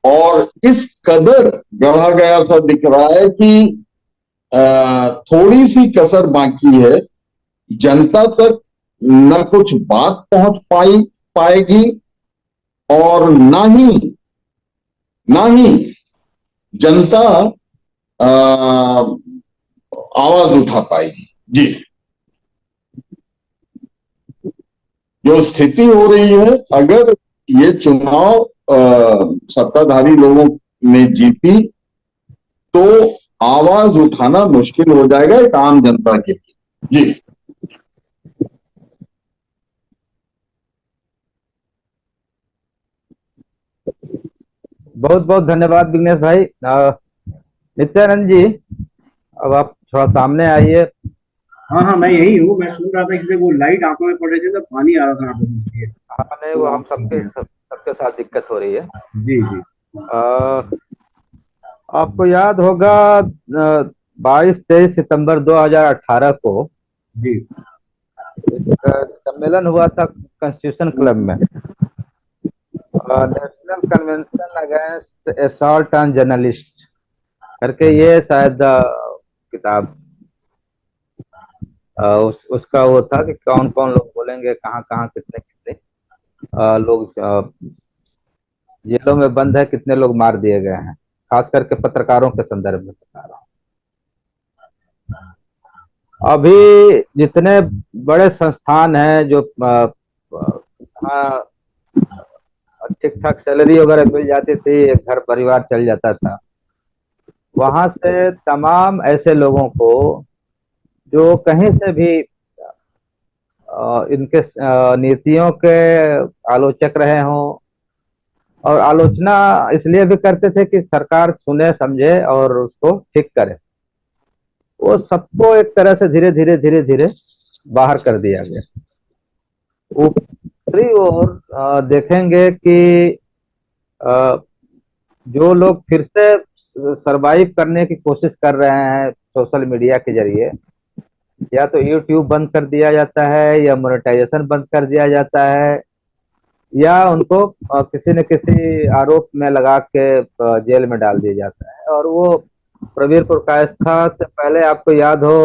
और इस कदर गढ़ा गया सा दिख रहा है कि थोड़ी सी कसर बाकी है, जनता तक न कुछ बात पहुंच पाएगी और ना ही जनता आवाज उठा पाएगी। जी, जो स्थिति हो रही है, अगर ये चुनाव सत्ताधारी लोगों ने जीती तो आवाज उठाना मुश्किल हो जाएगा एक आम जनता के लिए। जी, बहुत बहुत धन्यवाद विघ्नेश भाई। नित्यानंद जी, अब आप थोड़ा सामने आइए। हाँ हाँ, मैं यही हूँ। मैं सुन रहा था कि वो लाइट आंखों में पड़ रही थी तो पानी आ रहा था आंखों में। हाँ, नहीं, वो हम सबके साथ दिक्कत हो रही है। जी जी। आपको याद होगा 22-23 सितंबर 2018 को जी एक सम्मेलन हुआ था कॉन्स्टिट्यूशन क्लब में, national convention against assault on journalist करके, ये शायद किताब उसका वो था कि कौन कौन लोग बोलेंगे, कहाँ कहाँ कितने कितने लोग जेलों में बंद है, कितने लोग मार दिए गए हैं, खास करके पत्रकारों के संदर्भ में बता रहा हूँ। अभी जितने बड़े संस्थान हैं जो ठीक ठाक सैलरी वगैरह मिल जाती थी, एक घर परिवार चल जाता था, वहां से तमाम ऐसे लोगों को जो कहीं से भी इनके नीतियों के आलोचक रहे हों, और आलोचना इसलिए भी करते थे कि सरकार सुने समझे और उसको ठीक करे, वो सबको एक तरह से धीरे धीरे धीरे धीरे बाहर कर दिया गया। ऊपरी ओर देखेंगे कि जो लोग फिर से सरवाइव करने की कोशिश कर रहे हैं सोशल मीडिया के जरिए, या तो यूट्यूब बंद कर दिया जाता है, या मोनेटाइजेशन बंद कर दिया जाता है, या उनको किसी न किसी आरोप में लगा के जेल में डाल दिया जाता है। और वो प्रवीर पुरकायस्था से पहले आपको याद हो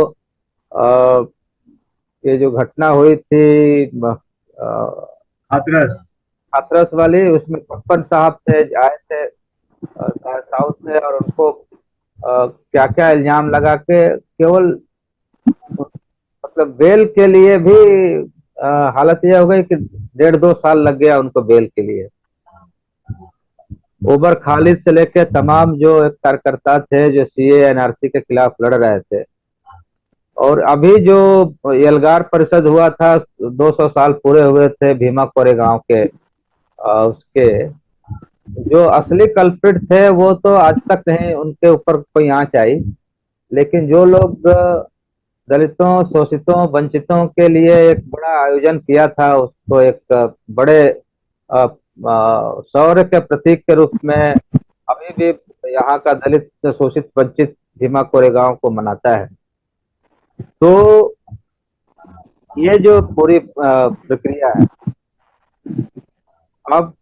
ये जो घटना हुई थी हाथरस। हाथरस वाली, उसमें पप्पन साहब थे, आए थे साउथ से, और उनको क्या क्या इल्जाम लगा के केवल मतलब बेल के लिए भी हालत यह हो गई कि 1.5-2 साल लग गया उनको बेल के लिए। ओबर खालिद से लेकर तमाम जो कार्यकर्ता थे जो सीए एनआरसी के खिलाफ लड़ रहे थे, और अभी जो एल्गार परिषद हुआ था, 200 साल पूरे हुए थे भीमा कोरेगांव के, उसके जो असली कल्प्रिट थे वो तो आज तक नहीं उनके ऊपर कोई आंच आई, लेकिन जो लोग दलितों, शोषितों, वंचितों के लिए एक बड़ा आयोजन किया था, उसको एक बड़े शौर्य के प्रतीक के रूप में अभी भी यहाँ का दलित, शोषित, वंचित भीमा कोरेगांव को मनाता है। तो ये जो पूरी प्रक्रिया है, अब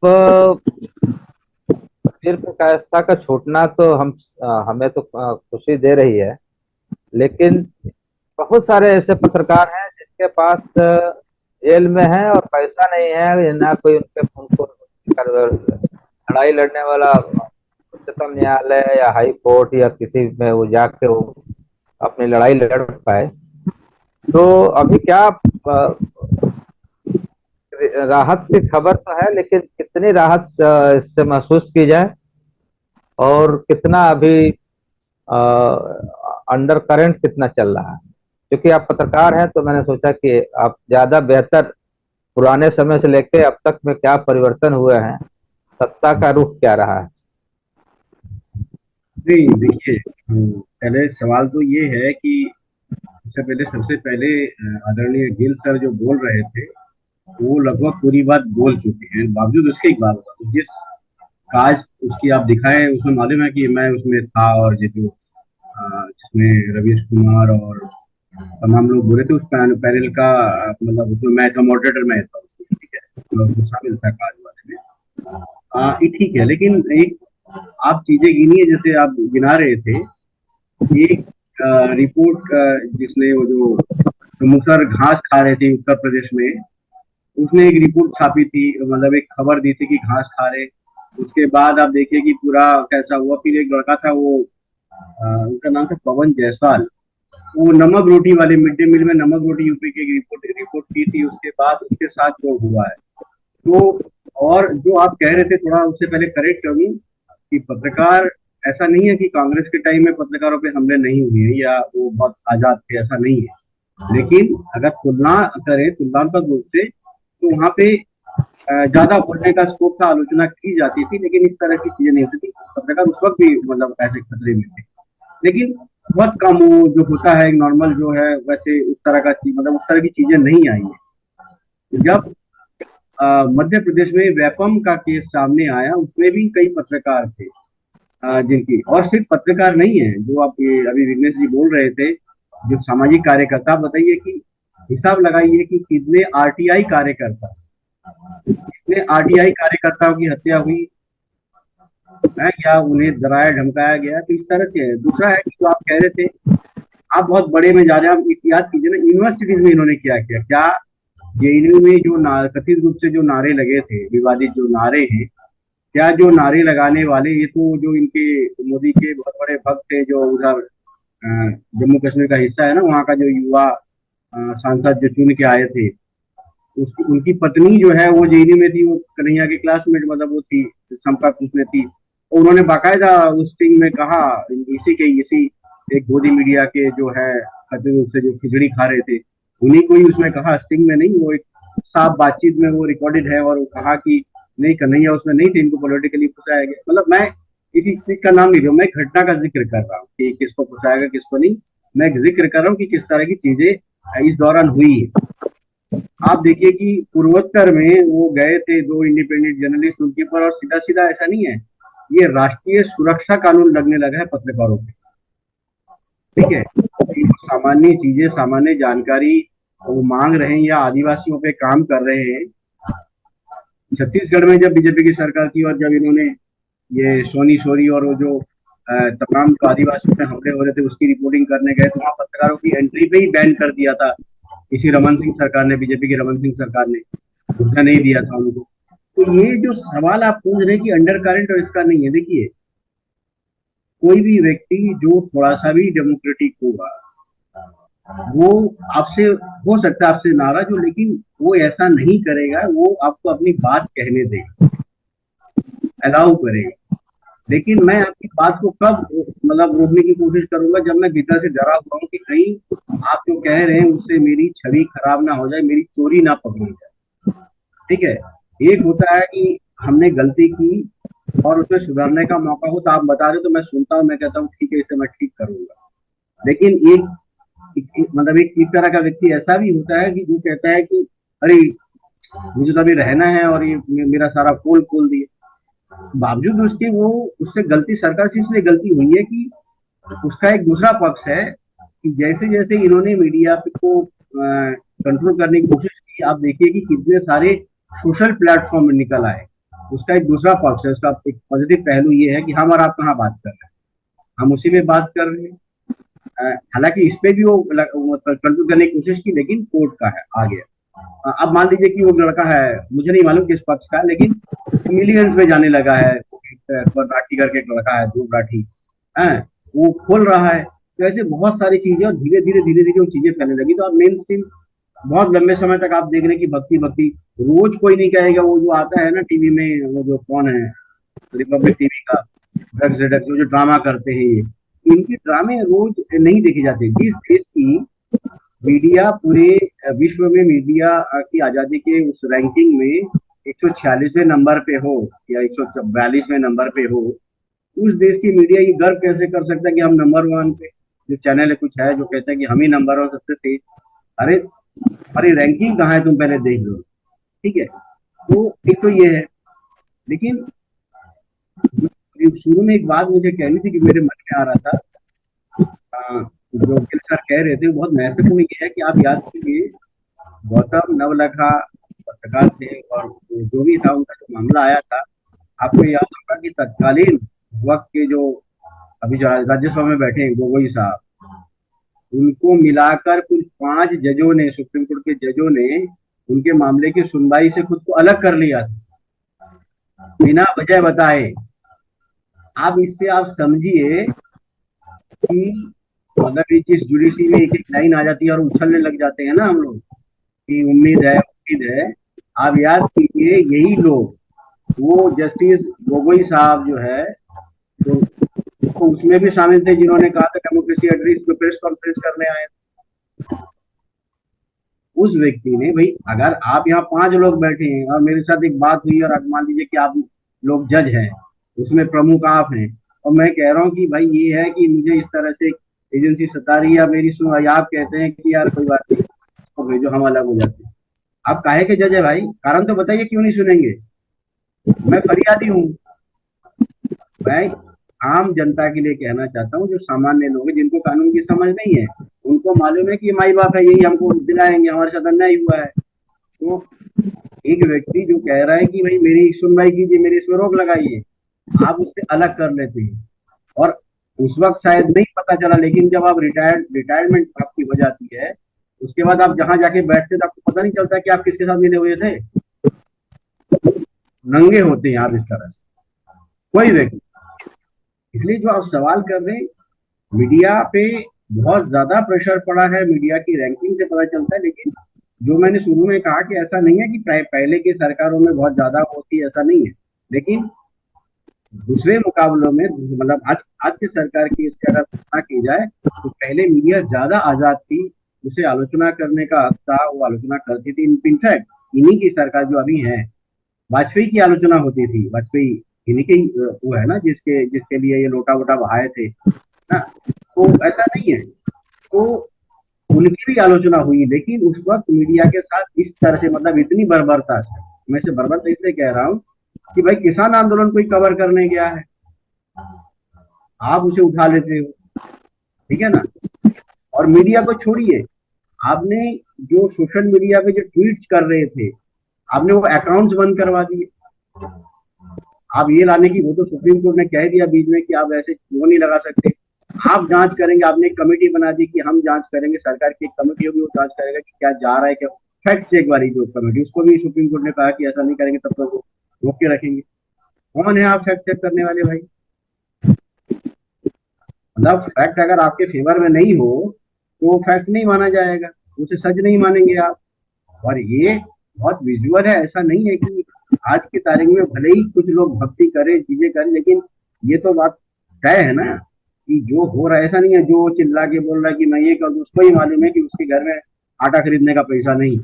प्रवीर कायस्था का छूटना तो हमें तो खुशी दे रही है, लेकिन बहुत सारे ऐसे पत्रकार हैं जिनके पास जेल में हैं और पैसा नहीं है, ना कोई उनको लड़ाई लड़ने वाला उच्चतम न्यायालय या हाई कोर्ट या किसी में वो जाके वो अपनी लड़ाई लड़ पाए। तो अभी क्या राहत की खबर तो है, लेकिन कितनी राहत इससे महसूस की जाए और कितना अभी अंडर करंट कितना चल रहा है। क्योंकि आप पत्रकार हैं तो मैंने सोचा कि आप ज्यादा बेहतर पुराने समय से लेके अब तक में क्या परिवर्तन हुए हैं, सत्ता का रुख क्या रहा है। नहीं देखिए, पहले सवाल तो ये है कि सबसे पहले आदरणीय गिल सर जो बोल रहे थे वो लगभग पूरी बात बोल चुके हैं। बावजूद उसके एक बात बता, जिस काज उसकी आप दिखाए उसमें मालूम है कि मैं उसमें था, और ये जो जिसमें रवीश कुमार और तमाम लोग बोले थे उस पैनल का, मतलब उसमें मैं था, मॉडरेटर मैं था उसमें, ठीक है, मैं उसमें शामिल था काज वाले में। ये ठीक है, लेकिन एक आप चीजें गिनिए, जैसे आप गिना रहे थे एक रिपोर्ट, जिसने वो जो मुसहर घास खा रहे थे उत्तर प्रदेश में, उसने एक रिपोर्ट छापी थी, मतलब एक खबर दी थी कि घास खा रहे। उसके बाद आप देखिए कि पूरा कैसा हुआ। फिर एक लड़का था वो, उनका नाम था पवन जायसवाल, वो नमक रोटी वाले मिड डे मील में नमक रोटी यूपी की रिपोर्ट की थी। उसके बाद उसके साथ जो हुआ है, तो और जो आप कह रहे थे, थोड़ा उससे पहले करेक्ट कर दूं कि पत्रकार, ऐसा नहीं है कि कांग्रेस के टाइम में पत्रकारों पे हमले नहीं हुए या वो बहुत आजाद थे, ऐसा नहीं है। लेकिन अगर तुलना करें तुलनात्मक रूप से, तो वहां पे ज्यादा बोलने का स्कोप था, आलोचना की जाती थी, लेकिन इस तरह की चीजें नहीं होती थी। पत्रकार उस वक्त भी मतलब ऐसे खतरे में थे, लेकिन बहुत कम वो जो होता है नॉर्मल जो है, वैसे उस तरह का चीज, मतलब उस तरह की चीजें नहीं आई है। जब मध्य प्रदेश में व्यापम का केस सामने आया, उसमें भी कई पत्रकार थे, जिनकी, और सिर्फ पत्रकार नहीं है जो आप ये अभी विघ्नेश जी बोल रहे थे, जो सामाजिक कार्यकर्ता, बताइए कि हिसाब लगाइए कि कितने आरटीआई कार्यकर्ता, कितने आरटीआई कार्यकर्ताओं की हत्या हुई है, या उन्हें डराया धमकाया गया। तो इस तरह से है। दूसरा है कि जो आप कह रहे थे, आप बहुत बड़े में जा रहे हैं, आप याद कीजिए ना, यूनिवर्सिटीज में इन्होंने क्या किया। क्या जेएनयू में जो कथित रूप से जो नारे लगे थे, विवादित जो नारे हैं, क्या जो नारे लगाने वाले, ये तो जो इनके मोदी के बहुत बड़े भक्त थे, जो उधर जम्मू कश्मीर का हिस्सा है ना, वहाँ का जो युवा सांसद जो चुन के आए थे, उसकी उनकी पत्नी जो है वो जेएनयू में थी, वो कन्हैया की क्लासमेट, मतलब वो थी, संपर्क उसमें थी। और उन्होंने बाकायदा उस स्टिंग में कहा, इसी एक गोदी मीडिया के जो है कथित रूप से जो खिचड़ी खा रहे थे, उन्हीं को ही उसमें कहा, स्टिंग में नहीं, वो एक साफ बातचीत में वो रिकॉर्डेड है, और वो कहा कि नहीं, कन्हैया उसमें नहीं थे, इनको पॉलिटिकली फंसाया गया। मतलब मैं किसी चीज का नाम नहीं लूँ, मैं घटना का जिक्र कर रहा हूँ कि किसको फंसाया गया किसको नहीं। मैं जिक्र कर रहा हूँ कि किस तरह की चीजें इस दौरान हुई है। आप देखिए कि पूर्वोत्तर में वो गए थे दो इंडिपेंडेंट जर्नलिस्ट, उनके ऊपर, और सीधा सीधा ऐसा नहीं है, ये राष्ट्रीय सुरक्षा कानून लगने लगा है पत्रकारों पे, ठीक है। सामान्य चीजें, सामान्य जानकारी वो मांग रहे हैं या आदिवासियों पे काम कर रहे हैं। छत्तीसगढ़ में जब बीजेपी की सरकार थी और जब इन्होंने ये सोनी सोरी और वो जो तमाम जो आदिवासियों पे हमले हो रहे थे उसकी रिपोर्टिंग करने गए, तो वहाँ पत्रकारों की एंट्री पे ही बैन कर दिया था इसी रमन सिंह सरकार ने, बीजेपी की रमन सिंह सरकार ने, घुसने नहीं दिया था उनको। तो ये जो सवाल आप पूछ रहे हैं कि अंडर करंट और इसका नहीं है, देखिए कोई भी व्यक्ति जो थोड़ा सा भी डेमोक्रेटिक होगा, वो आपसे, हो सकता है आपसे नाराज हो, लेकिन वो ऐसा नहीं करेगा, वो आपको अपनी बात कहने देगा, अलाउ करेगा। लेकिन मैं आपकी बात को कब मतलब रोकने की कोशिश करूंगा, जब मैं भीतर से डरा हुआ हूँ कि कहीं आप जो कह रहे हैं उससे मेरी छवि खराब ना हो जाए, मेरी चोरी ना पकड़ी जाए, ठीक है। एक होता है कि हमने गलती की और उसे सुधारने का मौका हो, तो आप बता रहे तो मैं सुनता हूँ, मैं कहता हूँ ठीक है, इसे मैं ठीक करूंगा। लेकिन मतलब एक तरह का व्यक्ति ऐसा भी होता है कि जो कहता है कि अरे मुझे तो अभी रहना है और ये मेरा सारा पोल खोल दिए। बावजूद उसके वो, उससे गलती सरकार से इसलिए गलती हुई है कि उसका एक दूसरा पक्ष है कि जैसे जैसे इन्होंने मीडिया को कंट्रोल करने की कोशिश की, आप देखिए कि कितने सारे सोशल प्लेटफॉर्म निकल आए। उसका एक दूसरा पक्ष है, उसका एक पॉजिटिव पहलू ये है कि हम और आप कहाँ बात कर रहे हैं, हम उसी में बात कर रहे हैं। हालांकि इस पे भी वो कंट्रोल करने की कोशिश की, लेकिन कोर्ट का है आ गया। अब मान लीजिए कि वो लड़का है, मुझे नहीं मालूम किस पक्ष का है, लेकिन मिलियंस में जाने लगा है। राठी करके एक लड़का है, ध्रुव राठी है, वो खोल रहा है। तो ऐसे बहुत सारी चीजें, और धीरे धीरे वो चीजें फैलने लगी। तो अब मेन स्ट्रीम बहुत लंबे समय तक आप देख रहे हैं कि भक्ति भक्ति, रोज कोई नहीं कहेगा। वो जो आता है ना टीवी में, वो जो कौन है, रिपब्लिक टीवी का ड्रग्स जो ड्रामा करते हैं, ये इनके ड्रामे रोज नहीं देखे जाते। जिस देश की मीडिया पूरे विश्व में मीडिया की आजादी के उस रैंकिंग में 146वें नंबर पे हो या 142वें नंबर पे हो, उस देश की मीडिया ये गर्व कैसे कर सकता है कि हम नंबर वन पे, जो चैनल है कुछ है जो कहता है कि हम ही नंबर वन सबसे तेज। अरे हमारी रैंकिंग कहाँ है, तुम पहले देख लो। ठीक है, तो एक तो ये है। लेकिन शुरू में एक बात मुझे कहनी थी कि मेरे मन में आ रहा था, जो गिल सर कह रहे थे वो बहुत महत्वपूर्ण ये है कि आप याद कीजिए, गौतम नवलखा पत्रकार थे, और जो भी था उनका जो मामला आया था, आपको याद होगा कि तत्कालीन वक्त के जो अभी जो राज्यसभा में बैठे हैं गोगोई साहब, उनको मिलाकर कुल 5 जजों ने, सुप्रीम कोर्ट के जजों ने उनके मामले की सुनवाई से खुद को अलग कर लिया था, बिना वजह बताए। आप इससे आप समझिए कि मतलब जिस जुडिशरी में एक एक लाइन आ जाती है और उछलने लग जाते हैं ना हम लोग कि उम्मीद है उम्मीद है। आप याद कीजिए, यही लोग, वो जस्टिस गोगोई साहब जो है, तो उसमें भी शामिल थे जिन्होंने कहा था डेमोक्रेसी एड्रेस में प्रेस कॉन्फ्रेंस करने आए। उस व्यक्ति ने, भाई अगर आप यहाँ 5 लोग बैठे हैं और मेरे साथ एक बात हुई, और मान लीजिए कि आप लोग जज हैं, उसमें प्रमुख आप हैं, और मैं कह रहा हूँ कि भाई ये है कि मुझे इस तरह से एजेंसी सता रही है या मेरी सुनवाई, आप कहते हैं कि यार कोई बात नहीं तो भेजो, हम अलग हो जाते हैं। आप काहे के जज है भाई? कारण तो बताइए, क्यों नहीं सुनेंगे? मैं फरियादी हूँ। मैं आम जनता के लिए कहना चाहता हूँ, जो सामान्य लोग हैं जिनको कानून की समझ नहीं है, उनको मालूम है कि माई बाप है, यही हमको दिलाएंगे, हमारे साथ अन्याय हुआ है। तो एक व्यक्ति जो कह रहा है कि भाई मेरी सुनवाई कीजिए, मेरी इसमें रोक लगाइए, आप उससे अलग कर लेते हैं। और उस वक्त शायद नहीं पता चला, लेकिन जब आप रिटायरमेंट आपकी हो जाती है, उसके बाद आप जहां जाके बैठते तो आपको पता नहीं चलता कि आप किसके साथ मिले हुए थे। नंगे होते हैं आप इस तरह से, कोई व्यक्ति। इसलिए जो आप सवाल कर रहे हैं, मीडिया पे बहुत ज्यादा प्रेशर पड़ा है, मीडिया की रैंकिंग से पता चलता है। लेकिन जो मैंने शुरू में कहा कि ऐसा नहीं है कि पहले की सरकारों में बहुत ज्यादा होती है, ऐसा नहीं है। लेकिन दूसरे मुकाबलों में, मतलब आज की सरकार की इसकी अगर तुलना की जाए, तो पहले मीडिया ज्यादा आजाद थी, उसे आलोचना करने का हक था, वो आलोचना करती थी। इनफैक्ट इन्हीं की सरकार जो अभी है, वाजपेयी की आलोचना होती थी। वाजपेयी इन्हीं के वो है ना, जिसके जिसके लिए ये लोटा वोटा बहाए थे ना। तो ऐसा नहीं है, तो उनकी भी आलोचना हुई। लेकिन उस वक्त मीडिया के साथ इस तरह से, मतलब इतनी बर्बरता से, मैं से बर्बरता इसलिए कह रहा हूँ कि भाई किसान आंदोलन कोई कवर करने गया है, आप उसे उठा लेते हो, ठीक है ना। और मीडिया को छोड़िए, आपने जो सोशल मीडिया पे जो ट्वीट्स कर रहे थे, आपने वो अकाउंट्स बंद करवा दिए। आप ये लाने की, वो तो सुप्रीम कोर्ट ने कह दिया बीच में कि आप ऐसे वो नहीं लगा सकते, आप जांच करेंगे। आपने एक कमेटी बना दी कि हम जांच करेंगे, सरकार की एक कमेटी होगी, वो जांच करेगा कि क्या जा रहा है, क्या फैक्ट चेक वाली जो कमेटी, उसको भी सुप्रीम कोर्ट ने कहा कि ऐसा नहीं करेंगे तब तक वो रोक के रखेंगे। कौन है आप फैक्ट चेक करने वाले भाई? मतलब फैक्ट अगर आपके फेवर में नहीं हो तो फैक्ट नहीं माना जाएगा, उसे सच नहीं मानेंगे आप। और ये बहुत विजुअल है, ऐसा नहीं है कि आज की तारीख में भले ही कुछ लोग भक्ति करें, चीजें करें, लेकिन ये तो बात तय है ना कि जो हो रहा है, ऐसा नहीं है जो चिल्ला के बोल रहा है कि मैं ये कर दूं, उसको ही मालूम है कि उसके घर में आटा खरीदने का पैसा नहीं,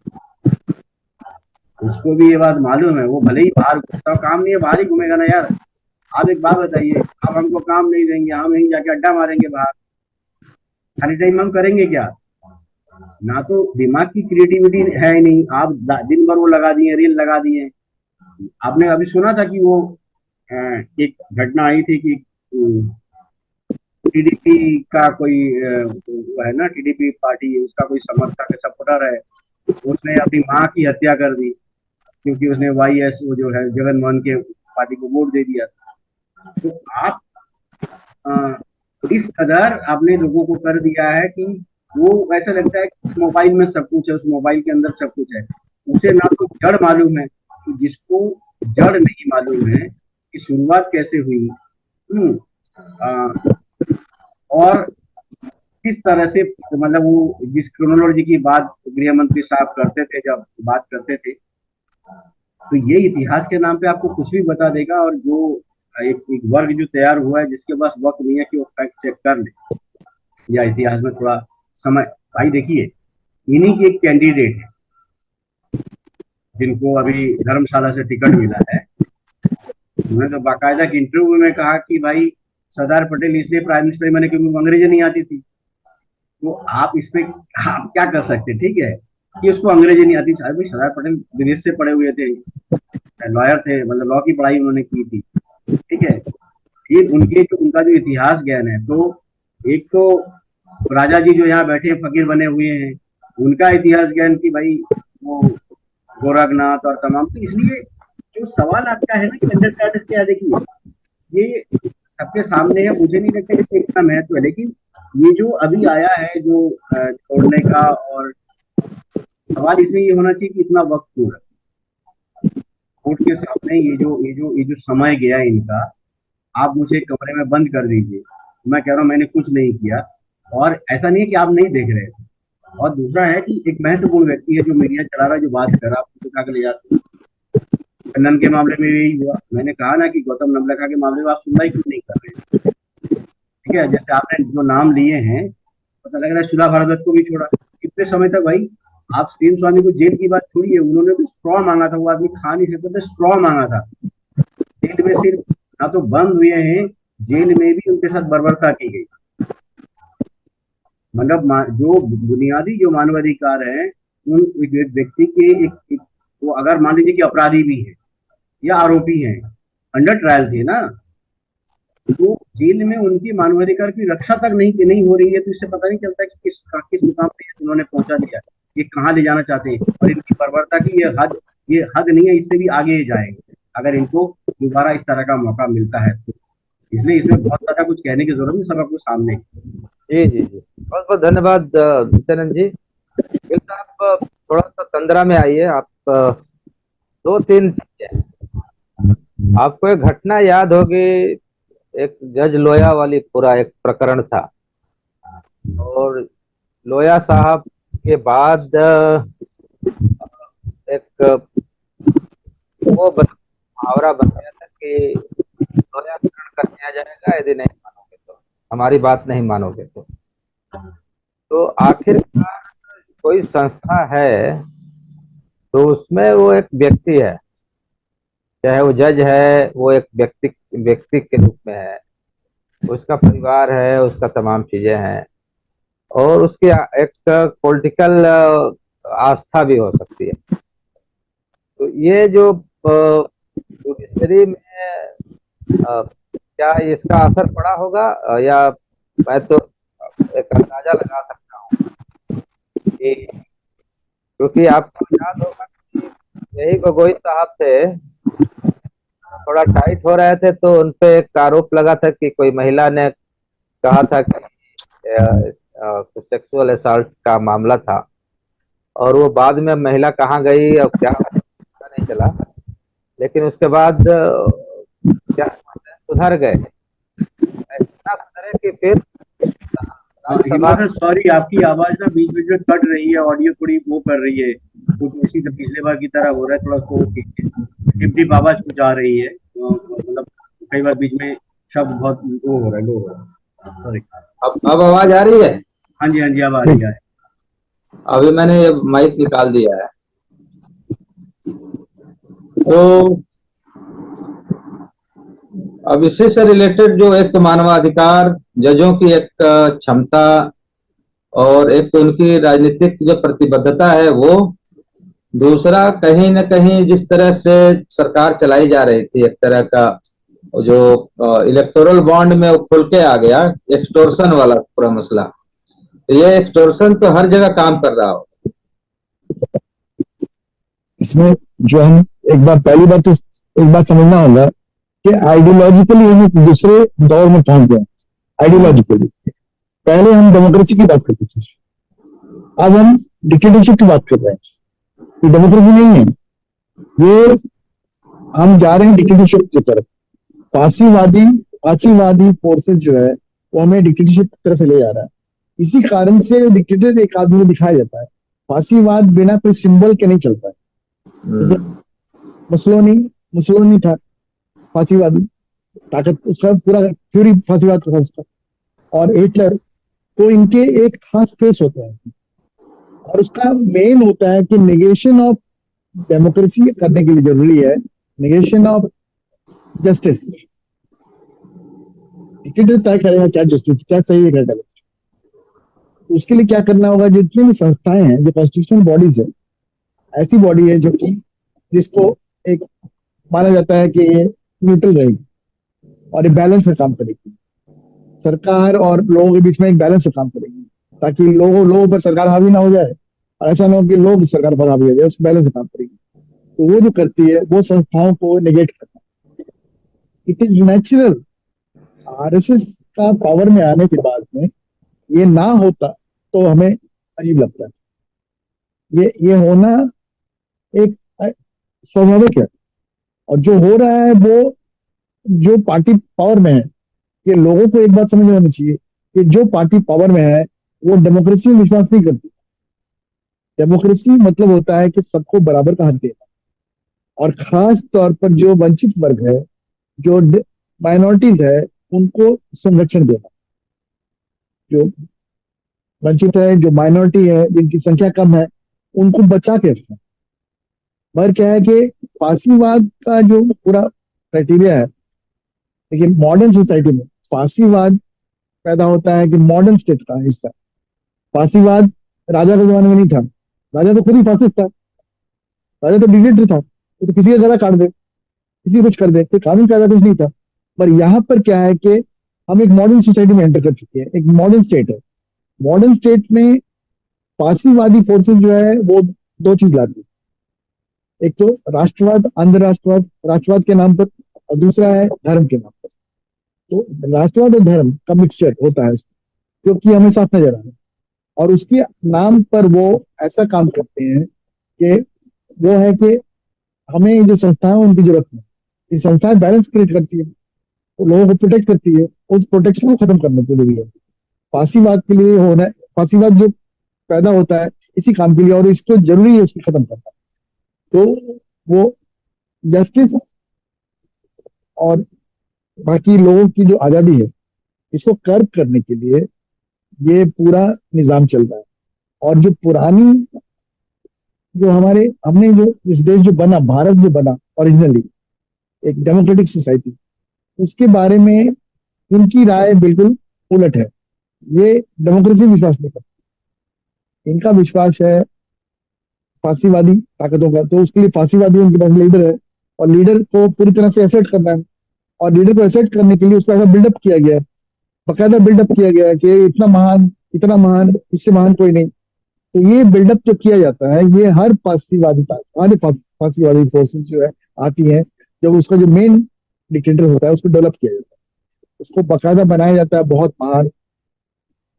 उसको भी ये बात मालूम है। वो भले ही बाहर घूमता, काम नहीं है, बाहर ही घूमेगा ना यार। आप एक बात बताइए, आप हमको काम नहीं देंगे, हम यहीं जाके अड्डा मारेंगे बाहर, खाली टाइम हम करेंगे क्या? ना तो दिमाग की क्रिएटिविटी है नहीं, आप दिन भर वो लगा दिए, रील लगा दिए। आपने अभी सुना था कि वो एक घटना आई थी कि टीडीपी का कोई वो है ना, टीडीपी पार्टी, उसका कोई समर्थक सपोर्टर है, उसने अपनी माँ की हत्या कर दी क्योंकि उसने वाईएस, वो जो है जगन मोहन के पार्टी को वोट दे दिया। तो आप इस कदर आपने लोगों को कर दिया है कि वो ऐसा लगता है कि मोबाइल में सब कुछ है, उस मोबाइल के अंदर सब कुछ है। उसे ना तो जड़ मालूम है, तो जिसको जड़ नहीं मालूम है कि शुरुआत कैसे हुई, आ, और किस तरह से, मतलब वो जिस क्रोनोलॉजी की बात गृह मंत्री साहब करते थे जब बात करते थे, तो ये इतिहास के नाम पे आपको कुछ भी बता देगा। और जो एक वर्ग जो तैयार हुआ है जिसके पास वक्त नहीं है कि वो फैक्ट चेक कर ले या इतिहास में थोड़ा समय, भाई देखिए इन्हीं की एक कैंडिडेट है जिनको अभी धर्मशाला से टिकट मिला है। उन्होंने तो बाकायदा की इंटरव्यू में कहा कि भाई सरदार पटेल इसलिए प्राइम मिनिस्टर मैंने क्योंकि अंग्रेजी नहीं आती थी। तो आप इस पे आप क्या कर सकते, ठीक है कि उसको अंग्रेजी नहीं आती, शायद भाई सरदार पटेल विदेश से पढ़े हुए थे, लॉयर थे, मतलब लॉ की पढ़ाई उन्होंने की थी, ठीक है। फिर उनका जो इतिहास ज्ञान है, तो एक तो राजा जी जो यहाँ बैठे फकीर बने हुए हैं, उनका इतिहास ज्ञान की भाई वो गोरखनाथ और तमाम। तो इसलिए जो सवाल आपका है ना कि अंडर स्टैटस क्या, देखिए ये सबके सामने है, मुझे नहीं लगता इसका इतना महत्व है, लेकिन ये जो अभी आया है जो छोड़ने का, और सवाल इसमें ये होना चाहिए कि इतना वक्त क्यों रखा कोर्ट के सामने, ये जो समय गया इनका, आप मुझे एक कमरे में बंद कर दीजिए, मैं कह रहा हूँ मैंने कुछ नहीं किया, और ऐसा नहीं है कि आप नहीं देख रहे थे। और दूसरा है कि एक महत्वपूर्ण व्यक्ति है जो मीडिया चला रहा है, जो बात कर रहा है, आप उठा के ले जाते हैं। कन्नन के मामले में यही हुआ, मैंने कहा ना कि गौतम नवलखा के मामले में आप सुनवाई क्यों नहीं कर रहे, ठीक है। जैसे आपने जो नाम लिए हैं, पता लग रहा है सुधा भारद्वाज को भी छोड़ा, कितने समय तक भाई आप स्टीम स्वामी को जेल की बात छोड़िए, उन्होंने तो स्ट्रॉ मांगा था, वो आदमी खा नहीं सकता था, स्ट्रॉ मांगा था जेल में, सिर्फ ना तो बंद हुए हैं, जेल में भी उनके साथ बर्बरता की गई। मतलब जो बुनियादी जो मानवाधिकार है, उन एक व्यक्ति के एक वो अगर मान लीजिए कि अपराधी भी है या आरोपी है, अंडर ट्रायल थे ना, तो जेल में उनकी मानवाधिकार की रक्षा तक नहीं हो रही है, तो इससे पता नहीं चलता कि किस मुकाम पे उन्होंने पहुंचा दिया, ये कहाँ ले जाना चाहते हैं। और इनकी बर्बरता की ये हद नहीं है, इससे भी आगे जाएंगे अगर इनको दोबारा इस तरह का मौका मिलता है तो। इसलिए इसमें बहुत ज्यादा कुछ कहने की जरूरत नहीं, सब आपको सामने। जी जी जी, बहुत बहुत धन्यवाद नित्यानंद जी। आप थोड़ा सा तंद्रा में आइए। आप दो तीन चीजें, आपको एक घटना याद होगी, एक जज लोया वाली पूरा एक प्रकरण था, और लोया साहब के बाद एक वो मुहावरा बन गया था कि लोयाकरण कर दिया जाएगा यदि नहीं मानोगे तो, हमारी बात नहीं मानोगे तो आखिरकार कोई संस्था है तो उसमें वो एक व्यक्ति है, चाहे वो जज है, वो एक व्यक्ति के रूप में है, उसका परिवार है, उसका तमाम चीजें हैं, और उसकी एक पॉलिटिकल आस्था भी हो सकती है। तो ये जो जुडिशरी में क्या इसका असर पड़ा होगा, या मैं तो एक अंदाजा लगा सकता हूँ कि, क्योंकि आपको याद होगा कि यही गोगोई साहब थे, थोड़ा टाइट हो रहे थे, तो उनपे एक आरोप लगा था कि कोई महिला ने कहा था कि सेक्सुअल असॉल्ट का मामला था, और वो बाद में महिला कहाँ गई और क्या पता नहीं चला, लेकिन उसके बाद क्या सुधर गए, इतना सुधरे कि फिर सॉरी आपकी आवाज ना बीच बीच में कट रही है, ऑडियो थोड़ी वो कर रही है, कुछ उसी पिछले बार की तरह हो रहा है, थोड़ा टिप आवाज कुछ आ रही है, मतलब कई बार बीच में शब्द बहुत लो हो रहा है, सॉरी। अब आवाज आ रही है? हाँ जी हाँ जी, अब आ रही है। अभी मैंने ये माइक निकाल दिया है। तो अब इससे से रिलेटेड जो एक तो मानवाधिकार, जजों की एक क्षमता, और एक तो उनकी राजनीतिक जो प्रतिबद्धता है वो, दूसरा कहीं न कहीं जिस तरह से सरकार चलाई जा रही थी, एक तरह का जो इलेक्टोरल बॉन्ड में वो खुल के आ गया, एक्सटोर्शन वाला पूरा मसला। तो ये एक्सटोर्शन तो हर जगह काम कर रहा हो। इसमें जो हम पहली बात तो एक बात समझना होगा कि आइडियोलॉजिकली हम एक दूसरे दौर में पहुंच गए। आइडियोलॉजिकली पहले हम डेमोक्रेसी की बात करते थे, अब हम डिक्टेटरशिप की बात कर रहे हैं। ये डेमोक्रेसी नहीं है, ये हम जा रहे हैं डिक्टेटरशिप की तरफ। फांसीवादी फोर्सेस जो है वो हमें डिक्टेटरशिप की तरफ ले जा रहा है। इसी कारण से डिक्टेटर एक आदमी को दिखाया जाता है। फांसीवाद बिना कोई सिंबल के नहीं चलता है। जैसे मुसोलिनी था फांसीवादी, ताकत उसका पूरा फ्यूरी फांसीवाद था उसका, और हिटलर। तो इनके एक खास फेस होते हैं, और उसका मेन होता है कि नेगेशन ऑफ डेमोक्रेसी करने के लिए जरूरी है नेगेशन ऑफ जस्टिस। डिक्टेटर तय करेगा क्या जस्टिस, क्या सही है, क्या गलत। तो उसके लिए क्या करना होगा, जितनी भी संस्थाएं हैं, जो कॉन्स्टिट्यूशनल बॉडीज है, ऐसी बॉडी है जो कि जिसको एक माना जाता है कि ये न्यूट्रल रहेगी और ये बैलेंस से काम करेगी। सरकार और लोगों के बीच में एक बैलेंस से काम करेगी, ताकि लोगों पर सरकार हावी ना हो जाए, और ऐसा ना हो कि लोग सरकार पर हावी हो जाए। उस बैलेंस से काम करेगी। तो वो जो करती है वो संस्थाओं को नेगेट करता है। It is natural. आरएसएस का पावर में आने के बाद में ये ना होता तो हमें अजीब लगता है। ये होना एक स्वाभाविक है। और जो हो रहा है वो जो पार्टी पावर में है, ये लोगों को एक बात समझ में आनी चाहिए कि जो पार्टी पावर में है वो डेमोक्रेसी में विश्वास नहीं करती। डेमोक्रेसी मतलब होता है कि सबको बराबर का हक देना, और खास तौर पर जो वंचित वर्ग है, जो माइनॉरिटीज है, उनको संरक्षण देना। जो वंचित है, जो माइनॉरिटी है, जिनकी संख्या कम है, उनको बचा के रखना। मगर क्या है कि फांसीवाद का जो पूरा क्राइटेरिया है, देखिए मॉडर्न सोसाइटी में फांसीवाद पैदा होता है कि मॉडर्न स्टेट का हिस्सा। फांसीवाद राजा के जमाने में नहीं था। राजा तो खुद ही फासिस्ट था, राजा तो डिक्टेटर था, वो तो किसी का गला काट दे, किसी कुछ कर दे, कोई कानून कायदा कुछ नहीं था। पर यहाँ पर क्या है कि हम एक मॉडर्न सोसाइटी में एंटर कर चुके हैं, एक मॉडर्न स्टेट है। मॉडर्न स्टेट में फांसीवादी फोर्सेस जो है वो दो चीज लाती है, एक तो राष्ट्रवाद, अंधराष्ट्रवाद, राष्ट्रवाद के नाम पर, और दूसरा है धर्म के नाम पर। तो राष्ट्रवाद और धर्म का मिक्सचर होता है, जो कि हमें साफ नजर आ रहा है। और उसके नाम पर वो ऐसा काम करते हैं कि वो है कि हमें जो संस्थाएं उनकी जरूरत है, ये संस्थाएं बैलेंस क्रिएट करती है, तो लोगों को प्रोटेक्ट करती है। उस प्रोटेक्शन को खत्म करने के लिए फांसीवाद के लिए होना, फांसीवाद जो पैदा होता है इसी काम के लिए, और इसको जरूरी है उसको खत्म करना। तो वो जस्टिस और बाकी लोगों की जो आजादी है, इसको कर्ब करने के लिए ये पूरा निजाम चल रहा है। और जो पुरानी जो हमने जो इस देश जो बना, भारत जो बना ओरिजिनली एक डेमोक्रेटिक सोसाइटी, उसके बारे में इनकी राय बिल्कुल उलट है। ये डेमोक्रेसी विश्वास नहीं करते, इनका विश्वास है फांसीवादी ताकतों का। तो उसके लिए फांसीवादी उनके पास लीडर है, और लीडर को पूरी तरह से एसेट करना है। और लीडर को एसेट करने के लिए उसको ऐसा बिल्डअप किया गया है, बाकायदा बिल्डअप किया गया है कि इतना महान, इससे महान कोई नहीं। तो ये बिल्डअप जो किया जाता है, ये हर फांसीवादी फोर्सेस जो है आती है, जब उसका जो मेन डिक्टेटर होता है उसको डेवलप किया जाता है, उसको बाकायदा बनाया जाता है बहुत महान,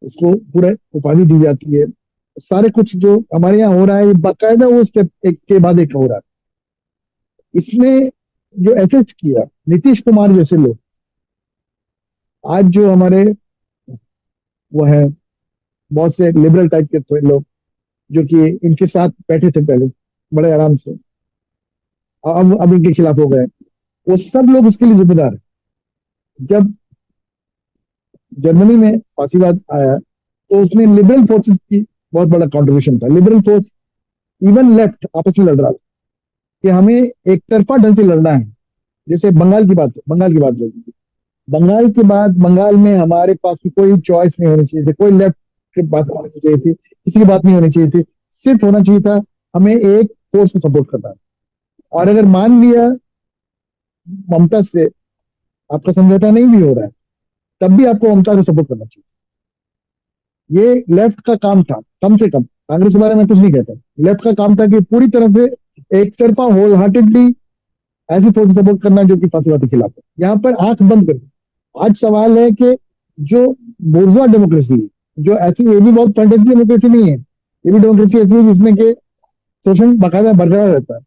उसको पूरे उपाधि दी जाती है। सारे कुछ जो हमारे यहाँ हो रहा है, ये बाकायदा वो स्टेप एक के बाद एक हो रहा है। इसमें जो एसेट किया नीतीश कुमार जैसे लोग, आज जो हमारे वो है बहुत से लिबरल टाइप के लोग जो कि इनके साथ बैठे थे पहले बड़े आराम से, अब इनके खिलाफ हो गए, वो सब लोग उसके लिए जिम्मेदार है। जब जर्मनी में फांसीवाद आया तो उसमें लिबरल फोर्सेस की बहुत बड़ा कंट्रीब्यूशन था। लिबरल फोर्स, इवन लेफ्ट आपस में लड़ रहा था कि हमें एक तरफा ढंग से लड़ना है। जैसे बंगाल की बात लगी, बंगाल के बाद बंगाल में हमारे पास कोई चॉइस नहीं होनी चाहिए थी, कोई लेफ्ट की बात नहीं होनी चाहिए थी, किसी की बात नहीं होनी चाहिए थी, सिर्फ होना चाहिए था हमें एक फोर्स को सपोर्ट करना है। और अगर मान लिया ममता से आपका समझौता नहीं भी हो रहा है, तब भी आपको ममता को सपोर्ट करना चाहिए। ये लेफ्ट का काम था, कम से कम। कांग्रेस के बारे में कुछ नहीं कहता, लेफ्ट का काम था कि पूरी तरह से एक तरफा होल हार्टेडली ऐसी फोर्स सपोर्ट करना जो कि फांसीवाद के खिलाफ है। यहाँ पर आंख बंद कर। आज सवाल है कि जो बुर्जुआ डेमोक्रेसी, जो ऐसी, ये भी बहुत फैंटेसी डेमोक्रेसी नहीं है, ये भी डेमोक्रेसी ऐसी है जिसमें कि शोषण बाकायदा बरकरार रहता है।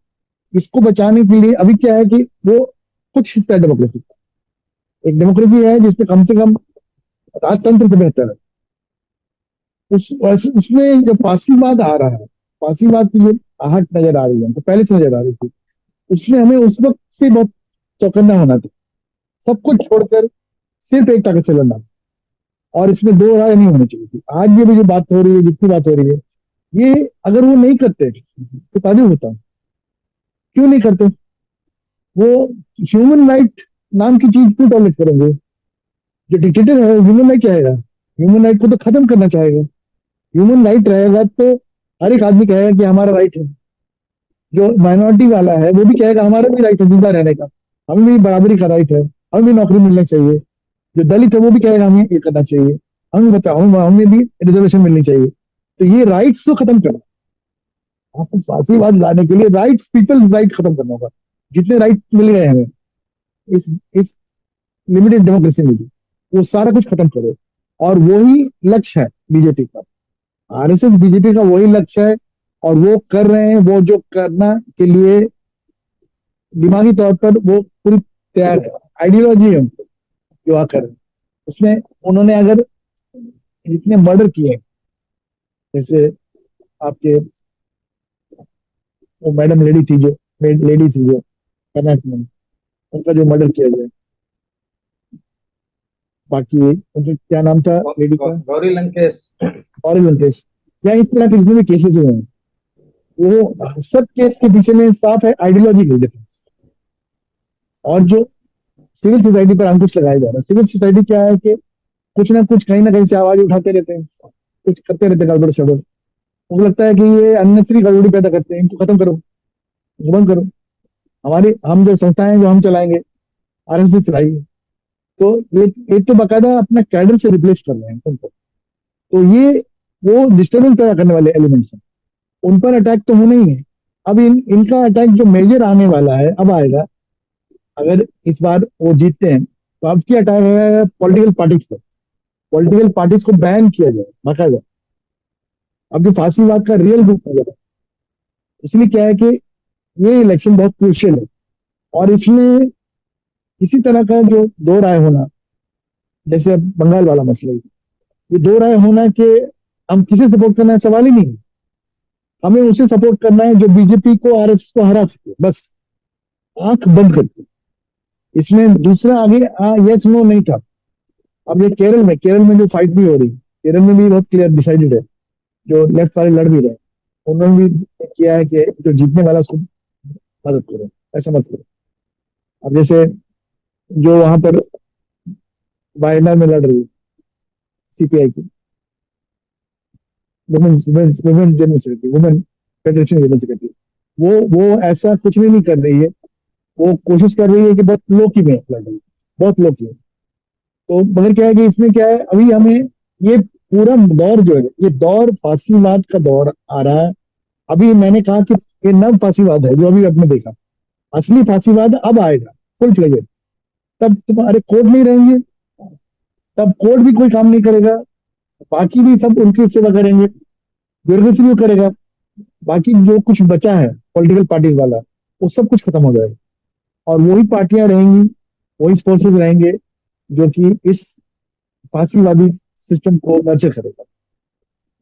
इसको बचाने के लिए अभी क्या है कि वो कुछ हिस्सा है डेमोक्रेसी का। एक डेमोक्रेसी है जिसमें कम से कम राजतंत्र से बेहतर है। उसमें जो फासीवाद आ रहा है, फासीवाद की जो आहट नजर आ रही है, तो पहले से नजर आ रही थी, उसमें हमें उस वक्त से बहुत चौकन्ना होना था। सब कुछ छोड़कर सिर्फ एक ताकत से लड़ना, और इसमें दो राय नहीं होनी चाहिए थी। आज ये भी जो बात हो रही है, जितनी बात हो रही है, ये अगर वो नहीं करते तो ताजुब होता। क्यों नहीं करते? वो ह्यूमन राइट नाम की चीज क्यों टॉयलेट करेंगे? जो डिक्टेटर है ह्यूमन राइट चाहेगा, ह्यूमन राइट को तो खत्म करना चाहेगा। ह्यूमन राइट रहेगा तो हर एक आदमी कहेगा कि हमारा राइट है। जो माइनॉरिटी वाला है वो भी कहेगा हमारा भी राइट है जिंदा रहने का, हमें भी बराबरी का राइट है, हमें भी नौकरी मिलनी चाहिए। जो दलित है वो भी कहेगा हमें ये करना चाहिए, हमें बताओ हमें भी रिजर्वेशन मिलनी चाहिए। तो ये राइट्स तो खत्म करना, आपको फांसीवाद लाने के लिए राइट्स, पीपल राइट खत्म करना होगा। जितने राइट मिल गए हमें इस इस लिमिटेड डेमोक्रेसी में भी, वो सारा कुछ खत्म करो। और वही लक्ष्य है बीजेपी का, आरएसएस बीजेपी का वही लक्ष्य है। और वो कर रहे हैं, वो जो करना के लिए दिमागी तौर पर वो पूरी तैयार है, आइडियोलॉजी है उनको जो आ कर रहे हैं। उसमें उन्होंने अगर जितने मर्डर किए, जैसे आपके वो मैडम लेडी थी जो लेडी थी जो कर्नाटक में, उनका जो मर्डर किया गया, बाकी उनका क्या नाम था लेडी का, गौरी लंकेश। और लंकेश, या इस तरह के जितने भी केसेस हुए हैं, वो सब केस के पीछे में साफ है आइडियोलॉजिकल डिफरेंस। और जो सिविल सोसाइटी पर अंकुश लगाया जा रहा है, सिविल सोसाइटी क्या है कि कुछ ना कुछ कहीं ना कहीं से आवाज उठाते रहते हैं, कुछ करते रहते हैं गड़बड़ शड़बड़। उनको लगता है कि ये अननेसरी गड़बड़ी पैदा करते हैं, इनको खत्म करो, इनको बंद करो। हमारी हम जो संस्थाएं जो हम चलाएंगे, आरएसएस चलाएगी, तो ये तो बाकायदा अपना कैडर से रिप्लेस कर रहे हैं उनको। तो ये वो डिस्टर्बेंस पैदा करने वाले एलिमेंट्स हैं, उन पर अटैक तो होना ही है। अब इनका अटैक जो मेजर आने वाला है, अब आएगा। अगर इस बार वो जीतते हैं तो अब क्या अटैक है पॉलिटिकल पार्टीज पर। पॉलिटिकल पार्टीज को बैन किया जाए बाकायदा। अब जो फांसीवाद का रियल रूप है, इसलिए क्या है कि ये इलेक्शन बहुत क्रूशियल है। और इसमें किसी तरह का जो दो राय होना, जैसे अब बंगाल वाला मसला है, ये दो राय होना कि हम किसे सपोर्ट करना है सवाल ही नहीं है। हमें उसे सपोर्ट करना है जो बीजेपी को, आरएसएस को हरा सके, बस आंख बंद करके। इसमें दूसरा आगे यस नो नहीं था। अब ये केरल में जो फाइट भी हो रही, केरल में भी बहुत क्लियर डिसाइडेड है, जो लेफ्ट वाले लड़ भी रहे, उन्होंने भी किया है कि जो जीतने वाला उसको मदद करो, ऐसा मत करो। अब जैसे जो वहां पर वायनाड में लड़ रही है सीपीआई की women general secretary, women federation general secretary, वो ऐसा कुछ भी नहीं कर रही है। वो कोशिश कर रही है कि बहुत लो की में लड़ रही है, बहुत लो की। तो मगर क्या है कि इसमें क्या है, अभी हमें ये पूरा दौर जो है, ये दौर फांसीवाद का दौर आ रहा है। अभी मैंने कहा कि ये नव फांसीवाद है जो अभी आपने देखा, असली फांसीवाद अब आएगा फुल फ्लेजेड। तब तुम्हारे कोर्ट नहीं रहेंगे, तब कोर्ट भी कोई काम नहीं करेगा, बाकी भी सब उनकी सेवा करेंगे, ब्यूरोक्रेसी भी करेगा। बाकी जो कुछ बचा है पॉलिटिकल पार्टीज वाला, वो सब कुछ खत्म हो जाएगा। और वही पार्टियां रहेंगी, वही फोर्सेस रहेंगे जो कि इस फांसीवादी सिस्टम को नर्चर करेगा।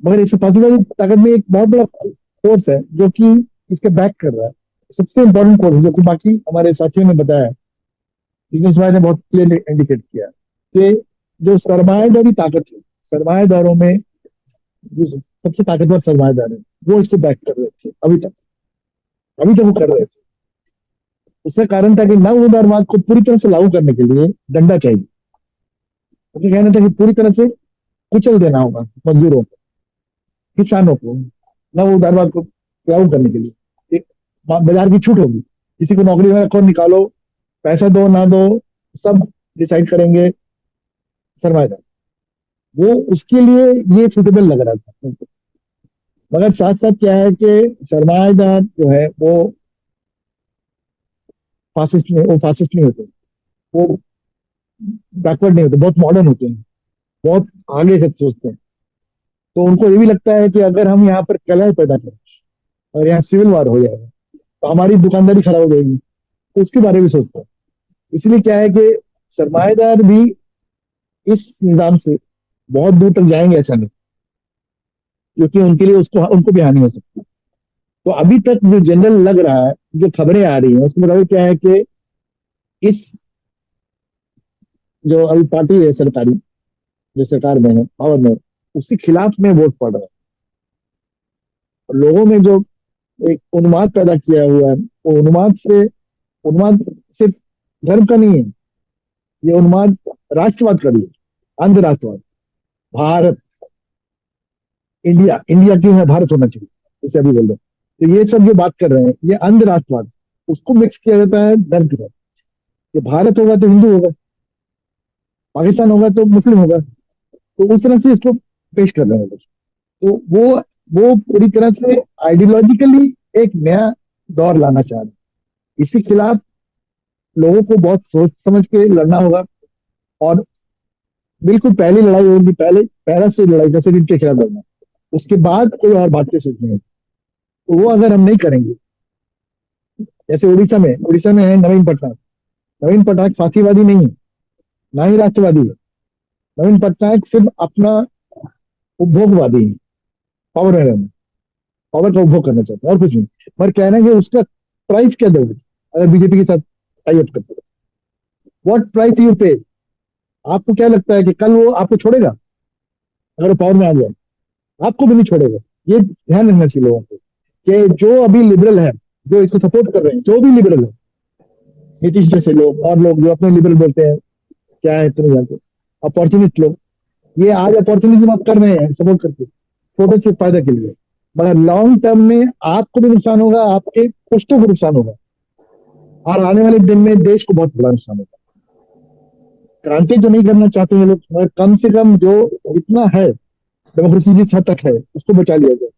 मगर इस फांसीवादी ताकत में एक बहुत बड़ा फोर्स है जो कि इसके बैक कर रहा है, सबसे इंपॉर्टेंट फोर्स, जो कि बाकी हमारे साथियों ने बताया, जिग्नेश भाई ने बहुत क्लियरली इंडिकेट किया कि जो सरमाएदारी ताकत है, सरमाएदारों में जो सबसे ताकतवर सरमाएदार है, वो इसको बैक कर रहे थे अभी तक वो कर रहे थे। उसका कारण था कि नव उदारवाद को पूरी तरह से लागू करने के लिए डंडा चाहिए। उनका कहना था कि पूरी तरह से कुचल देना होगा मजदूरों को, किसानों को, नव उदारवाद को लागू करने के लिए एक बाजार की छूट होगी। किसी को नौकरी में रखो, निकालो, पैसा दो ना दो, सब डिसाइड करेंगे सरमाएदार। वो उसके लिए ये सुटेबल लग रहा था उनको। मगर साथ साथ क्या है कि सरमाएदार जो है वो फासिस्ट नहीं होते, वो बैकवर्ड नहीं होते, बहुत मॉडर्न होते हैं, बहुत आगे तक सोचते हैं। तो उनको ये भी लगता है कि अगर हम यहाँ पर कलह पैदा करें, और यहाँ सिविल वार हो जाएगा तो हमारी दुकानदारी खराब हो जाएगी, तो उसके बारे में सोचता है। इसलिए क्या है कि सरमाएदार भी इस निजाम से बहुत दूर तक जाएंगे ऐसा नहीं, क्योंकि उनके लिए उसको उनको भी हानि हो सकती है। तो अभी तक जो जनरल लग रहा है, जो खबरें आ रही हैं उसके मुताबिक क्या है कि इस जो अभी पार्टी है सरकारी, जो सरकार में है, पावर में, उसके खिलाफ में वोट पड़ रहा है। और लोगों में जो एक उन्माद पैदा किया हुआ है, वो उन्माद सिर्फ धर्म का नहीं है, ये उन्माद राष्ट्रवाद का भी है, अंध राष्ट्रवाद। भारत, इंडिया, इंडिया क्यों है, भारत होना चाहिए, जैसे अभी बोल रहे हैं। तो ये सब जो बात कर रहे हैं, ये अंध राष्ट्रवाद, उसको मिक्स किया जाता है धर्म के साथ। ये भारत होगा तो हिंदू होगा, पाकिस्तान होगा तो मुस्लिम होगा, तो उस तरह से इसको पेश कर रहे हैं लोग। तो वो पूरी तरह से आइडियोलॉजिकली एक नया दौर लाना चाह रहे हैं। इसके खिलाफ लोगों को बहुत सोच समझ के लड़ना होगा, और बिल्कुल पहली लड़ाई होगी, पहला से लड़ाई जैसे इनके खिलाफ लड़ना, उसके बाद कोई और बातें सोचनी है। तो वो अगर हम नहीं करेंगे, जैसे उड़ीसा में है नवीन पटनायक फांसीवादी नहीं है, ना ही राष्ट्रवादी है। नवीन पटनायक सिर्फ अपना उपभोगवादी है, पावर में रहना, पावर का उपभोग करना चाहता है और कुछ नहीं। पर कहना है कि उसका प्राइस क्या दोगे अगर बीजेपी के साथ टाई अप करते हो, व्हाट प्राइस यू पे। आपको क्या लगता है कि कल वो आपको छोड़ेगा अगर वो पावर में आ जाए? आपको भी नहीं छोड़ेगा। ये ध्यान रखना चाहिए लोगों को कि जो अभी लिबरल है, जो इसको सपोर्ट कर रहे हैं, जो भी लिबरल है, नीतीश जैसे लोग और लोग जो अपने लिबरल बोलते हैं, क्या है इतने जानते, अपॉर्चुनिस्ट लोग, ये आज अपॉर्चुनिज्म आप कर रहे हैं सपोर्ट करके छोटे से फायदा के लिए, मगर लॉन्ग टर्म में आपको भी नुकसान होगा, आपके पुश्तों को नुकसान होगा, और आने वाले दिन में देश को बहुत बड़ा नुकसान होगा। क्रांति जो नहीं करना चाहते हैं लोग, मगर कम से कम जो इतना है डेमोक्रेसी जिस हद तक है उसको बचा लिया जाए।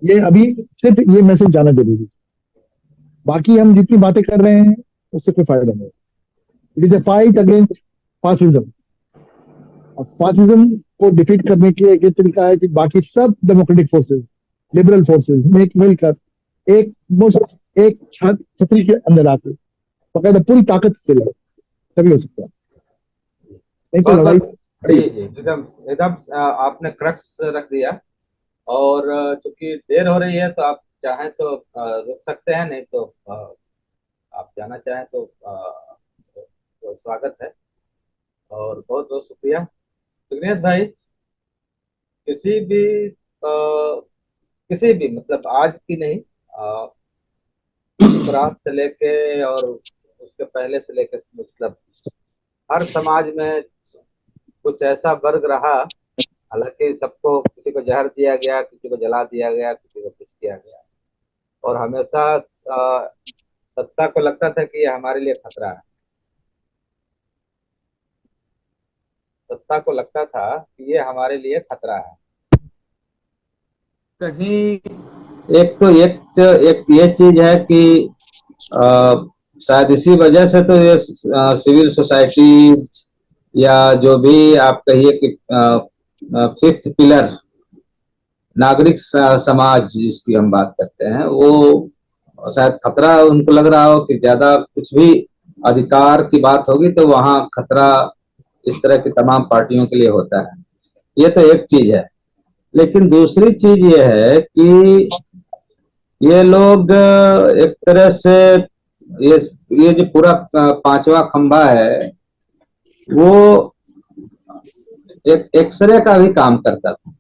ये अभी सिर्फ ये मैसेज जाना जरूरी है। बाकी हम जितनी बातें कर रहे हैं उससे कोई फायदा नहीं। It is a fight against fascism. और फासिज्म को डिफीट करने के एक तरीका है कि बाकी सब डेमोक्रेटिक फोर्सेस, लिबरल फोर्सेस मिलकर एक छतरी के अंदर आके बकायदा पूरी ताकत से लड़े, तभी हो सकता है। नहीं तो लड़ाई जी जी एकदम एकदम आपने क्रक्स रख दिया। और चूंकि देर हो रही है तो आप चाहें तो रुक सकते हैं, नहीं तो आप जाना चाहें तो स्वागत है। और बहुत बहुत शुक्रिया विघ्नेश भाई। किसी भी किसी भी मतलब आज की नहीं, रात से लेके और उसके पहले से लेके मतलब हर समाज में कुछ ऐसा वर्ग रहा, हालांकि सबको, किसी को जहर दिया गया, किसी को जला दिया गया, किसी को कुछ किया गया, और हमेशा सत्ता को लगता था कि ये हमारे लिए खतरा है। सत्ता को लगता था कि ये हमारे लिए खतरा है। कहीं एक ये चीज है कि शायद इसी वजह से तो ये सिविल सोसाइटी या जो भी आप कहिए कि फिफ्थ पिलर नागरिक समाज जिसकी हम बात करते हैं, वो शायद खतरा उनको लग रहा हो कि ज्यादा कुछ भी अधिकार की बात होगी तो वहां खतरा इस तरह की तमाम पार्टियों के लिए होता है। ये तो एक चीज है। लेकिन दूसरी चीज ये है कि ये लोग एक तरह से ये जो पूरा पांचवा खंभा है वो एक एक्सरे का भी काम करता था,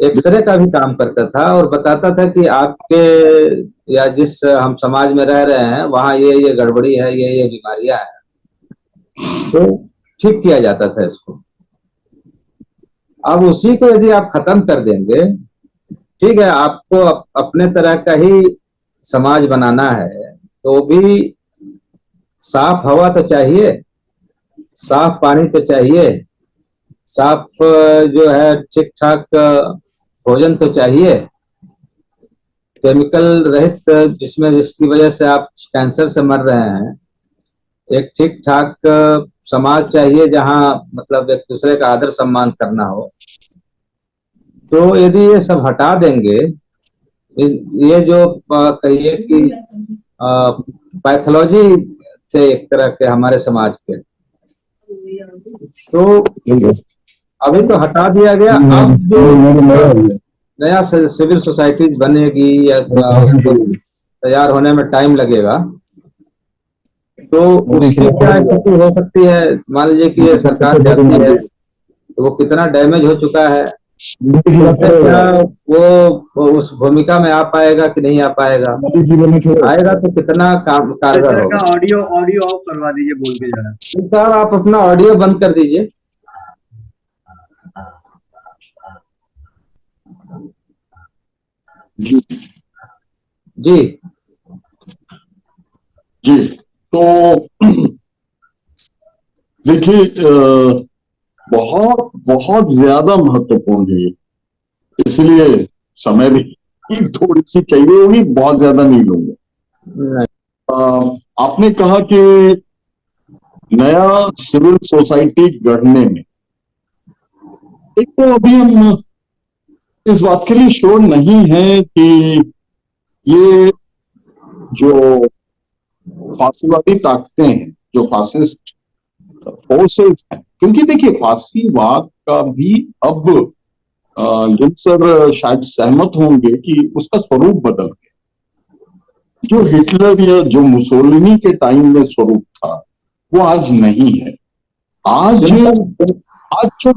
एक्सरे का भी काम करता था और बताता था कि आपके या जिस हम समाज में रह रहे हैं वहां ये गड़बड़ी है, ये बीमारियां हैं, तो ठीक किया जाता था इसको। अब उसी को यदि आप खत्म कर देंगे, ठीक है आपको अपने तरह का ही समाज बनाना है, तो भी साफ हवा तो चाहिए, साफ पानी तो चाहिए, साफ जो है ठीक ठाक भोजन तो चाहिए, केमिकल रहित, जिसकी वजह से आप कैंसर से मर रहे हैं। एक ठीक ठाक समाज चाहिए जहां मतलब एक दूसरे का आदर सम्मान करना हो। तो यदि ये सब हटा देंगे, ये जो कहिए कि पैथोलॉजी थे एक तरह के हमारे समाज के, तो अभी तो हटा दिया गया। अब जो नया सिविल सोसाइटी बनेगी या उसको तैयार होने में टाइम लगेगा, तो उसकी क्या स्थिति हो सकती है? मान लीजिए कि ये सरकार जाती है तो वो कितना डैमेज हो चुका है, इससे क्या वो उस भूमिका में आ पाएगा कि नहीं आ पाएगा? आएगा तो कितना कारगर सर होगा? का ऑडियो ऑफ करवा दीजिए, बोल के जरा। साहब आप अपना ऑडियो बंद कर दीजिए। जी जी, तो देखिए, बहुत बहुत ज्यादा महत्वपूर्ण है ये, इसलिए समय भी थोड़ी सी चाहिए होगी, बहुत ज्यादा नहीं लूंगा। आपने कहा कि नया सिविल सोसाइटी गढ़ने में, एक तो अभी हम इस बात के लिए श्योर नहीं है कि ये जो फांसीवादी ताकतें हैं, जो फासिस्ट फोर्सेस हैं, क्योंकि देखिए फांसीवाद का भी अब गिल सर शायद सहमत होंगे कि उसका स्वरूप बदल गया। जो हिटलर या जो मुसोलिनी के टाइम में स्वरूप था वो आज नहीं है। आज जो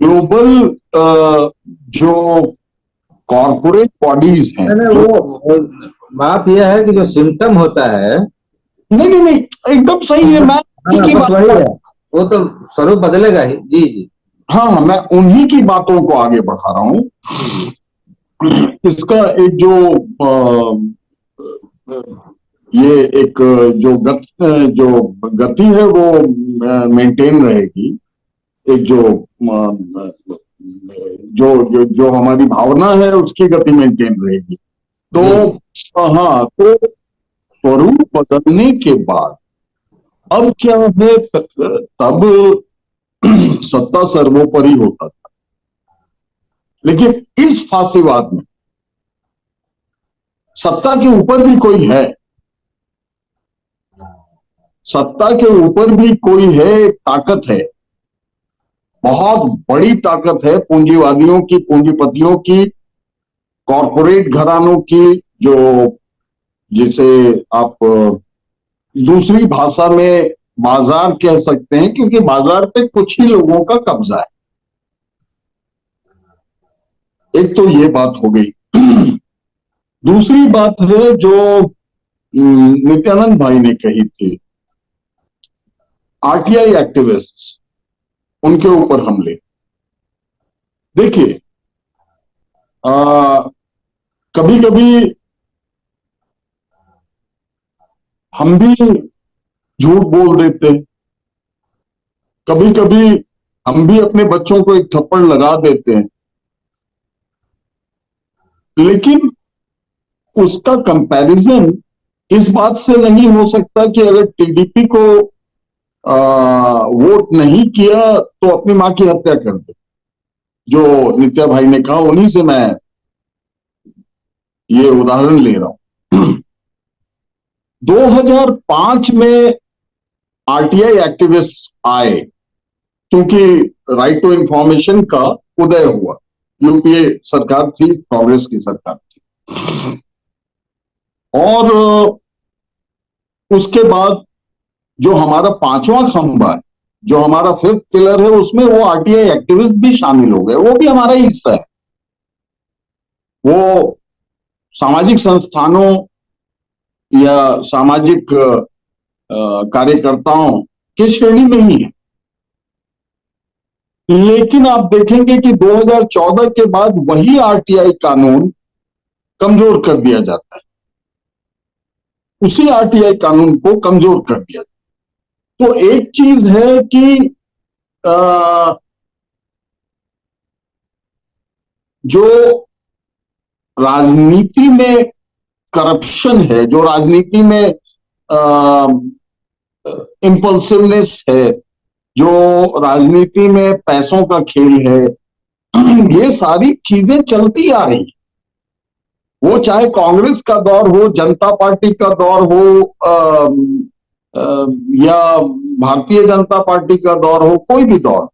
ग्लोबल जो कॉर्पोरेट बॉडीज हैं, वो बात यह है कि जो सिम्टम होता है, नहीं, एकदम सही है। मैं बस वही है, वो तो स्वरूप बदलेगा ही। जी जी, हाँ, मैं उन्हीं की बातों को आगे बढ़ा रहा हूं। इसका एक जो ये एक जो गति है वो मेंटेन रहेगी। एक जो हमारी भावना है उसकी गति मेंटेन रहेगी। तो हाँ, तो स्वरूप बदलने के बाद अब क्या है, तब सत्ता सर्वोपरि होता था, लेकिन इस फांसीवाद में सत्ता के ऊपर भी कोई है, सत्ता के ऊपर भी कोई है, ताकत है, बहुत बड़ी ताकत है, पूंजीवादियों की, पूंजीपतियों की, कॉरपोरेट घरानों की, जो जिसे आप दूसरी भाषा में बाजार कह सकते हैं, क्योंकि बाजार पे कुछ ही लोगों का कब्जा है। एक तो ये बात हो गई। दूसरी बात है जो नित्यानंद भाई ने कही थी, आरटीआई एक्टिविस्ट्स, उनके ऊपर हमले। देखिए, कभी कभी हम भी झूठ बोल देते हैं, कभी कभी हम भी अपने बच्चों को एक थप्पड़ लगा देते हैं, लेकिन उसका कंपैरिजन इस बात से नहीं हो सकता कि अगर टीडीपी को वोट नहीं किया तो अपनी मां की हत्या कर दे। जो नित्या भाई ने कहा, उन्हीं से मैं ये उदाहरण ले रहा हूं। 2005 में आरटीआई एक्टिविस्ट आए, क्योंकि राइट टू इंफॉर्मेशन का उदय हुआ। यूपीए सरकार थी, कांग्रेस की सरकार थी, और उसके बाद जो हमारा पांचवा खंबा है, जो हमारा फिफ्थ पिलर है, उसमें वो आरटीआई एक्टिविस्ट भी शामिल हो गए। वो भी हमारा ही हिस्सा है। वो सामाजिक संस्थानों या सामाजिक कार्यकर्ताओं की श्रेणी में ही है। लेकिन आप देखेंगे कि 2014 के बाद वही आरटीआई कानून कमजोर कर दिया जाता है, उसी आरटीआई कानून को कमजोर कर दिया जाता है। तो एक चीज है कि जो राजनीति में करप्शन है, जो राजनीति में इम्पल्सिवनेस है, जो राजनीति में पैसों का खेल है, ये सारी चीजें चलती आ रही, वो चाहे कांग्रेस का दौर हो, जनता पार्टी का दौर हो, या भारतीय जनता पार्टी का दौर हो, कोई भी दौर,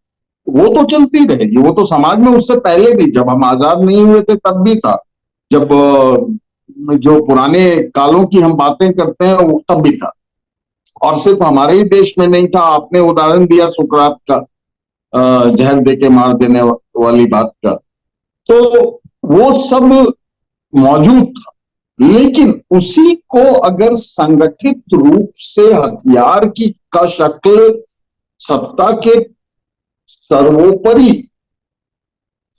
वो तो चलती रहेगी। वो तो समाज में उससे पहले भी, जब हम आजाद नहीं हुए थे तब भी था, जब जो पुराने कालों की हम बातें करते हैं वो तब भी था। और सिर्फ हमारे ही देश में नहीं था। आपने उदाहरण दिया सुकरात का, जहर देके मार देने वाली बात का, तो वो सब मौजूद था। लेकिन उसी को अगर संगठित रूप से हथियार की का शक्ल, सत्ता के सर्वोपरि,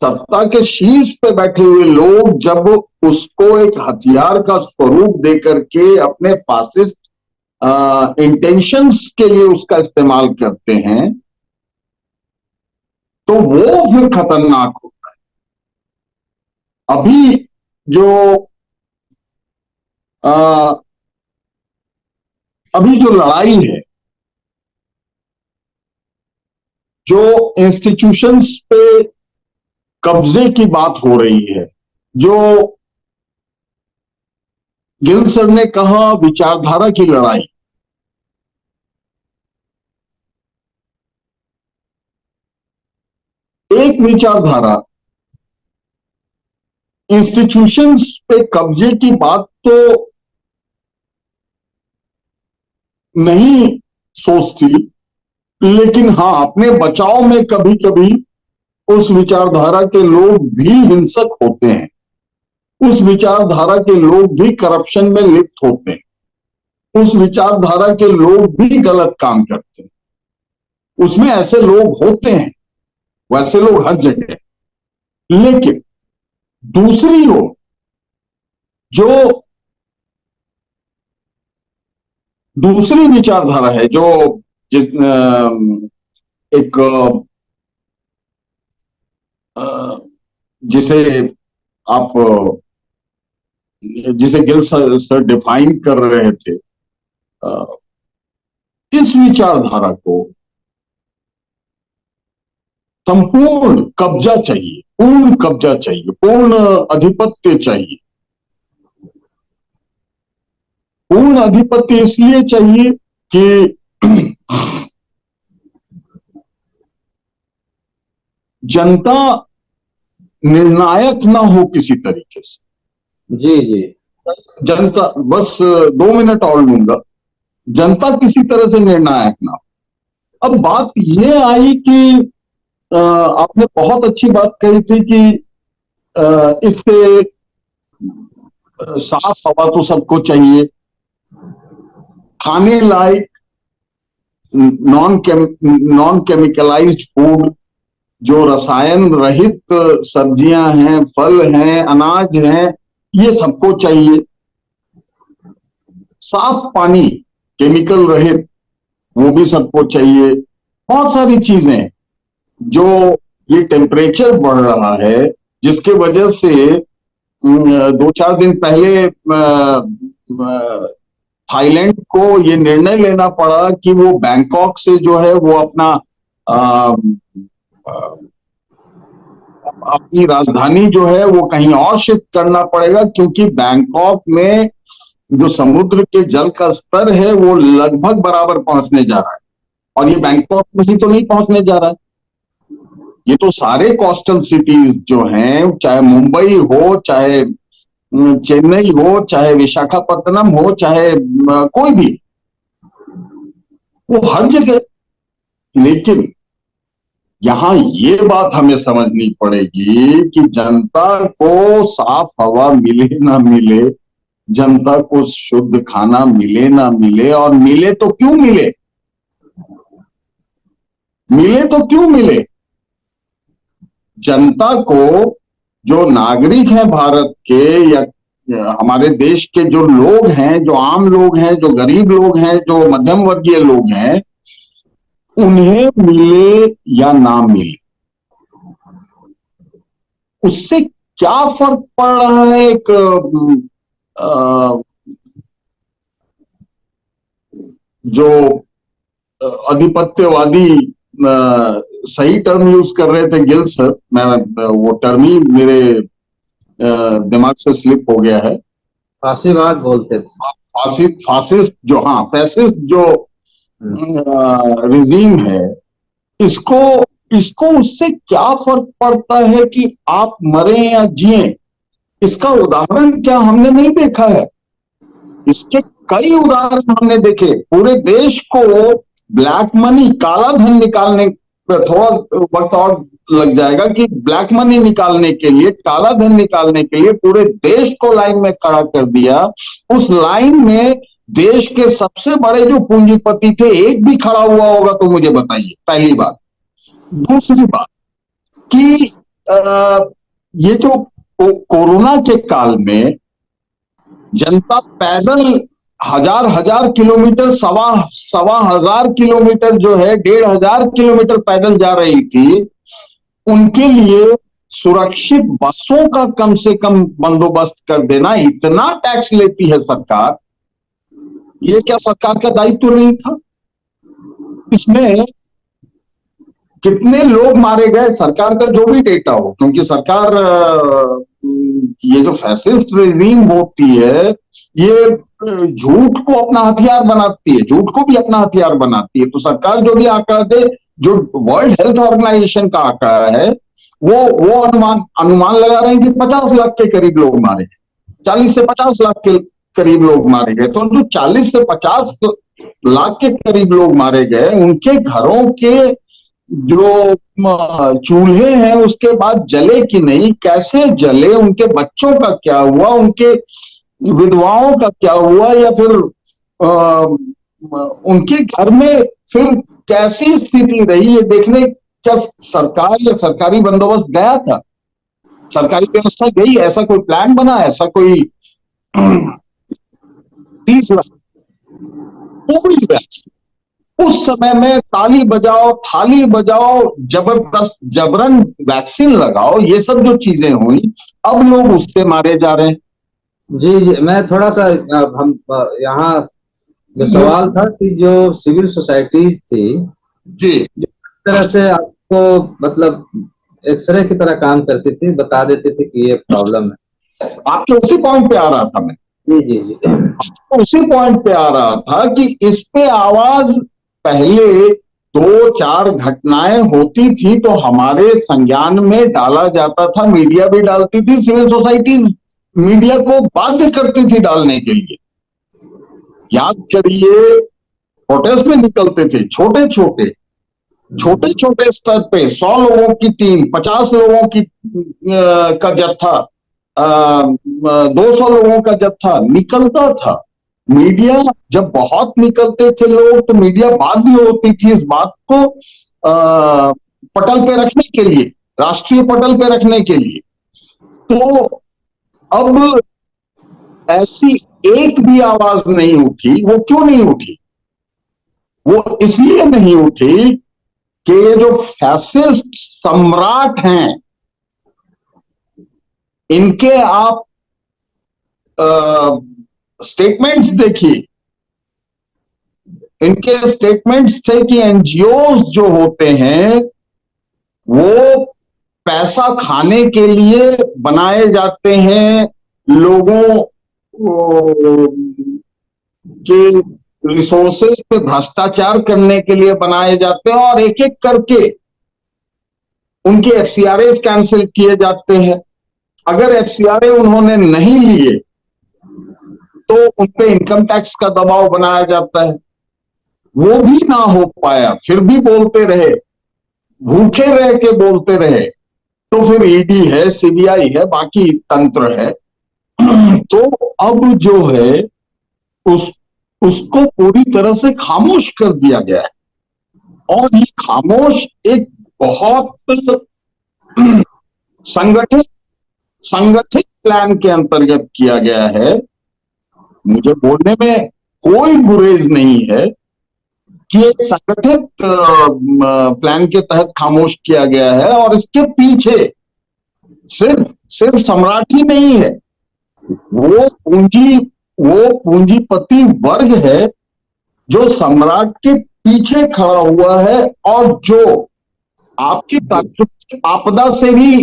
सत्ता के शीर्ष पे बैठे हुए लोग जब उसको एक हथियार का स्वरूप देकर के अपने फासिस्ट इंटेंशंस के लिए उसका इस्तेमाल करते हैं, तो वो फिर खतरनाक होता है। अभी जो अभी जो लड़ाई है, जो इंस्टीट्यूशंस पे कब्जे की बात हो रही है, जो गिल सर ने कहा विचारधारा की लड़ाई, एक विचारधारा इंस्टीट्यूशंस पे कब्जे की बात तो नहीं सोचती, लेकिन हां, अपने बचाव में कभी कभी उस विचारधारा के लोग भी हिंसक होते हैं, उस विचारधारा के लोग भी करप्शन में लिप्त होते हैं, उस विचारधारा के लोग भी गलत काम करते हैं। उसमें ऐसे लोग होते हैं, वैसे लोग हर जगह। लेकिन दूसरी ओर जो दूसरी विचारधारा है, जो एक जिसे आप जिसे गिल सर डिफाइन कर रहे थे, इस विचारधारा को संपूर्ण कब्जा चाहिए, पूर्ण कब्जा चाहिए, पूर्ण अधिपत्य चाहिए। पूर्ण अधिपत्य इसलिए चाहिए कि जनता निर्णायक ना हो किसी तरीके से। जी जी। जनता, बस 2 मिनट और लूंगा, जनता किसी तरह से निर्णायक ना हो। अब बात यह आई कि आपने बहुत अच्छी बात कही थी कि इससे साफ हवा तो सबको चाहिए, खाने लायक नॉन केमिकलाइज्ड फूड, जो रसायन रहित सब्जियां हैं, फल हैं, अनाज हैं, ये सबको चाहिए। साफ पानी, केमिकल रहित, वो भी सबको चाहिए। बहुत सारी चीजें, जो ये टेम्परेचर बढ़ रहा है, जिसके वजह से 2-4 दिन पहले थाईलैंड को ये निर्णय लेना पड़ा कि वो बैंकॉक से जो है वो अपना अपनी राजधानी जो है वो कहीं और शिफ्ट करना पड़ेगा, क्योंकि बैंकॉक में जो समुद्र के जल का स्तर है वो लगभग बराबर पहुंचने जा रहा है। और ये बैंकॉक में ही तो नहीं पहुंचने जा रहा है, ये तो सारे कोस्टल सिटीज जो हैं, चाहे मुंबई हो, चाहे चेन्नई हो, चाहे विशाखापत्तनम हो, चाहे कोई भी, वो हर जगह। लेकिन यहां ये बात हमें समझनी पड़ेगी कि जनता को साफ हवा मिले ना मिले, जनता को शुद्ध खाना मिले ना मिले, और मिले तो क्यों मिले, मिले तो क्यों मिले, जनता को, जो नागरिक हैं भारत के या हमारे देश के जो लोग हैं, जो आम लोग हैं, जो गरीब लोग हैं, जो मध्यम वर्गीय लोग हैं, उन्हें मिले या ना मिले, उससे क्या फर्क पड़ रहा है एक जो अधिपत्यवादी सही टर्म यूज कर रहे थे गिल सर, मैं वो टर्म ही मेरे दिमाग से स्लिप हो गया है। फांसीवाद बोलते थे। फासिस्ट जो, हाँ फैसिस्ट जो रिजीम है, इसको इसको उससे क्या फर्क पड़ता है कि आप मरे या जिए? इसका उदाहरण क्या हमने नहीं देखा है? इसके कई उदाहरण हमने देखे। पूरे देश को ब्लैक मनी, काला धन निकालने पर थोड़ा वक्त और लग जाएगा कि ब्लैक मनी निकालने के लिए, काला धन निकालने के लिए पूरे देश को लाइन में खड़ा कर दिया। उस लाइन में देश के सबसे बड़े जो पूंजीपति थे, एक भी खड़ा हुआ होगा तो मुझे बताइए, पहली बात। दूसरी बात कि ये जो कोरोना के काल में जनता पैदल हजार हजार किलोमीटर, सवा हजार किलोमीटर जो है, 1500 किलोमीटर पैदल जा रही थी, उनके लिए सुरक्षित बसों का कम से कम बंदोबस्त कर देना। इतना टैक्स लेती है सरकार, ये क्या सरकार का दायित्व नहीं था? इसमें कितने लोग मारे गए, सरकार का जो भी डेटा हो, क्योंकि सरकार ये जो फैसिस्ट रेजीम होती है, ये झूठ को अपना हथियार बनाती है, झूठ को भी अपना हथियार बनाती है। तो सरकार जो भी आंकड़ा दे, जो वर्ल्ड हेल्थ ऑर्गेनाइजेशन का आंकड़ा है, वो अनुमान लगा रहे हैं कि 50 लाख के करीब लोग मारे गए, 40 से 50 लाख के करीब लोग मारे गए। तो जो 40 से 50 लाख के करीब लोग मारे गए, उनके घरों के जो चूल्हे हैं उसके बाद जले कि नहीं, कैसे जले, उनके बच्चों का क्या हुआ, उनके विधवाओं का क्या हुआ, या फिर उनके घर में फिर कैसी स्थिति रही, ये देखने क्या सरकार या सरकारी बंदोबस्त गया था? सरकारी व्यवस्था गई? ऐसा कोई प्लान बना? ऐसा कोई? तीसरा, कोविड वैक्सीन, उस समय में ताली बजाओ, थाली बजाओ, जबरदस्त जबरन वैक्सीन लगाओ, ये सब जो चीजें हुई, अब लोग उससे मारे जा रहे हैं। जी जी, मैं थोड़ा सा हम यहाँ जो सवाल था कि जो सिविल सोसाइटीज थी, जी, जो तरह से आपको मतलब एक्सरे की तरह काम करती थी, बता देती थी कि ये प्रॉब्लम है। आपके उसी पॉइंट पे आ रहा था मैं। जी जी जी, उसी पॉइंट पे आ रहा था कि इस पे आवाज पहले 2-4 घटनाएं होती थी तो हमारे संज्ञान में डाला जाता था, मीडिया भी डालती थी, सिविल सोसाइटी मीडिया को बाध्य करती थी डालने के लिए। याद करिए, प्रोटेस्ट में निकलते थे छोटे छोटे स्तर पे, 100 लोगों की टीम, 50 लोगों की का जत्था, 200 लोगों का जत्था निकलता था। मीडिया जब बहुत निकलते थे लोग, तो मीडिया बाध्य होती थी इस बात को पटल पे रखने के लिए, राष्ट्रीय पटल पे रखने के लिए। तो अब ऐसी एक भी आवाज नहीं उठी। वो क्यों नहीं उठी? वो इसलिए नहीं उठी कि ये जो फैसिस्ट सम्राट हैं, इनके आप स्टेटमेंट्स देखिए। इनके स्टेटमेंट्स थे कि एनजीओ जो होते हैं वो पैसा खाने के लिए बनाए जाते हैं, लोगों के रिसोर्सेज पे भ्रष्टाचार करने के लिए बनाए जाते हैं, और एक एक करके उनके एफसीआरए कैंसिल किए जाते हैं। अगर एफसीआरए उन्होंने नहीं लिए तो उन पे इनकम टैक्स का दबाव बनाया जाता है। वो भी ना हो पाया, फिर भी बोलते रहे, भूखे रह के बोलते रहे। तो फिर ईडी है, सीबीआई है, बाकी तंत्र है। तो अब जो है उसको पूरी तरह से खामोश कर दिया गया है, और ये खामोश एक बहुत संगठित प्लान के अंतर्गत किया गया है। मुझे बोलने में कोई गुरेज नहीं है कि एक संगठित प्लान के तहत खामोश किया गया है, और इसके पीछे सिर्फ सम्राट ही नहीं है, वो पूंजीपति वर्ग है जो सम्राट के पीछे खड़ा हुआ है, और जो आपकी आपदा से भी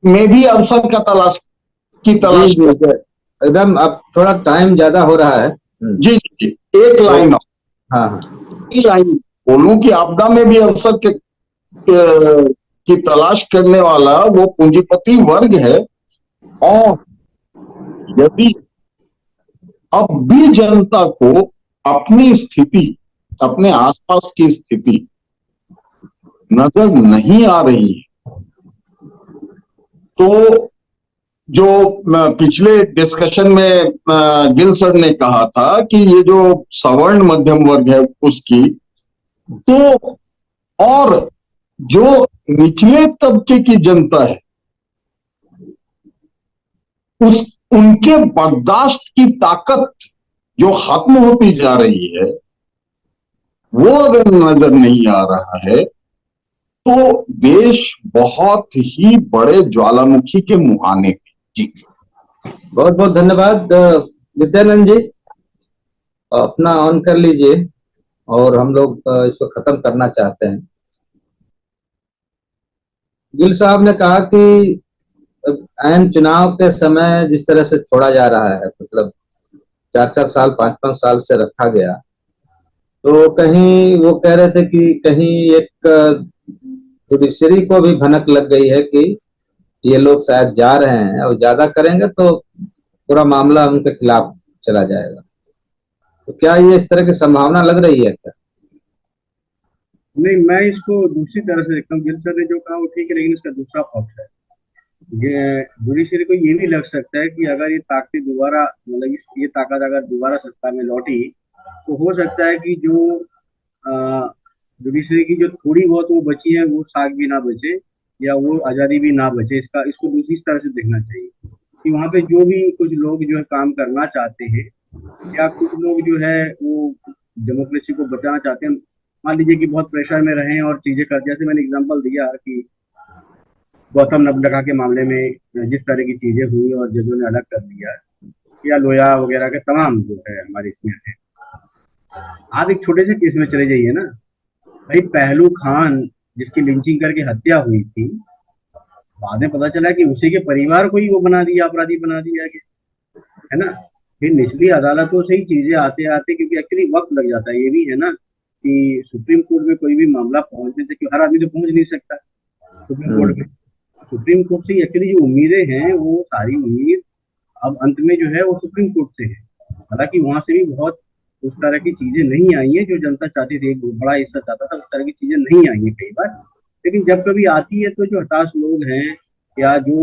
में भी अवसर का तलाश की तलाश जी, जी, एकदम। अब थोड़ा टाइम ज्यादा हो रहा है। जी जी एक लाइन हाँ हाँ। लाइन बोलूं कि आपदा में भी अवसर की तलाश करने वाला वो पूंजीपति वर्ग है। और यदि अब भी जनता को अपनी स्थिति, अपने आसपास की स्थिति नजर नहीं आ रही है, तो जो पिछले डिस्कशन में गिल सर ने कहा था कि ये जो सवर्ण मध्यम वर्ग है उसकी, तो और जो निचले तबके की जनता है उनके बर्दाश्त की ताकत जो खत्म होती जा रही है, वो अगर नजर नहीं आ रहा है तो देश बहुत ही बड़े ज्वालामुखी के मुहाने पे। जी बहुत बहुत धन्यवाद विद्यानंद जी। अपना ऑन कर लीजिए और हम लोग इसको खत्म करना चाहते हैं। गिल साहब ने कहा कि ऐन चुनाव के समय जिस तरह से छोड़ा जा रहा है, मतलब 4-4 साल 5-5 साल से रखा गया, तो कहीं वो कह रहे थे कि कहीं एक जुडिशरी को भी भनक लग गई है कि ये लोग शायद जा रहे हैं और ज्यादा करेंगे तो पूरा मामला उनके खिलाफ चला जाएगा। तो क्या ये इस तरह की संभावना लग रही है क्या? नहीं, मैं इसको दूसरी तरह से देखता हूँ। गिल सर ने जो कहा वो ठीक है, लेकिन इसका दूसरा पक्ष है। ये जुडिशरी को ये भी लग सकता है कि अगर ये ताकत दोबारा, मतलब ये ताकत अगर दोबारा सत्ता में लौटी, तो हो सकता है कि जो जुडिशरी की जो थोड़ी बहुत वो बची है वो साख भी ना बचे, या वो आज़ादी भी ना बचे। इसको दूसरी तरह से देखना चाहिए कि वहाँ पे जो भी कुछ लोग जो है काम करना चाहते हैं, या कुछ लोग जो है वो डेमोक्रेसी को बचाना चाहते हैं, मान लीजिए कि बहुत प्रेशर में रहे और चीजें कर, जैसे मैंने एग्जांपल दिया कि गौतम नवलखा के मामले में जिस तरह की चीजें हुई और जजों ने अलग कर दिया, या लोया वगैरह के तमाम जो है हमारे इसमें है। आप एक छोटे से केस में चले जाइए ना भाई, पहलू खान जिसकी लिंचिंग करके हत्या हुई थी, बाद में पता चला कि उसी के परिवार को ही वो बना दिया, अपराधी बना दिया गया, है ना। फिर निचली अदालतों से ही चीजें आते आते, क्योंकि एक्चुअली वक्त लग जाता है, ये भी है ना कि सुप्रीम कोर्ट में कोई भी मामला पहुंचने से, हर आदमी तो पहुंच नहीं सकता सुप्रीम कोर्ट में। सुप्रीम कोर्ट से एक्चुअली जो उम्मीदें हैं वो सारी उम्मीद अब अंत में जो है वो सुप्रीम कोर्ट से है। हालांकि वहां से भी बहुत उस तरह की चीजें नहीं आई है जो जनता चाहती थी, एक बड़ा हिस्सा चाहता था, उस तरह की चीजें नहीं आई है कई बार। लेकिन जब कभी आती है तो जो हताश लोग हैं, या जो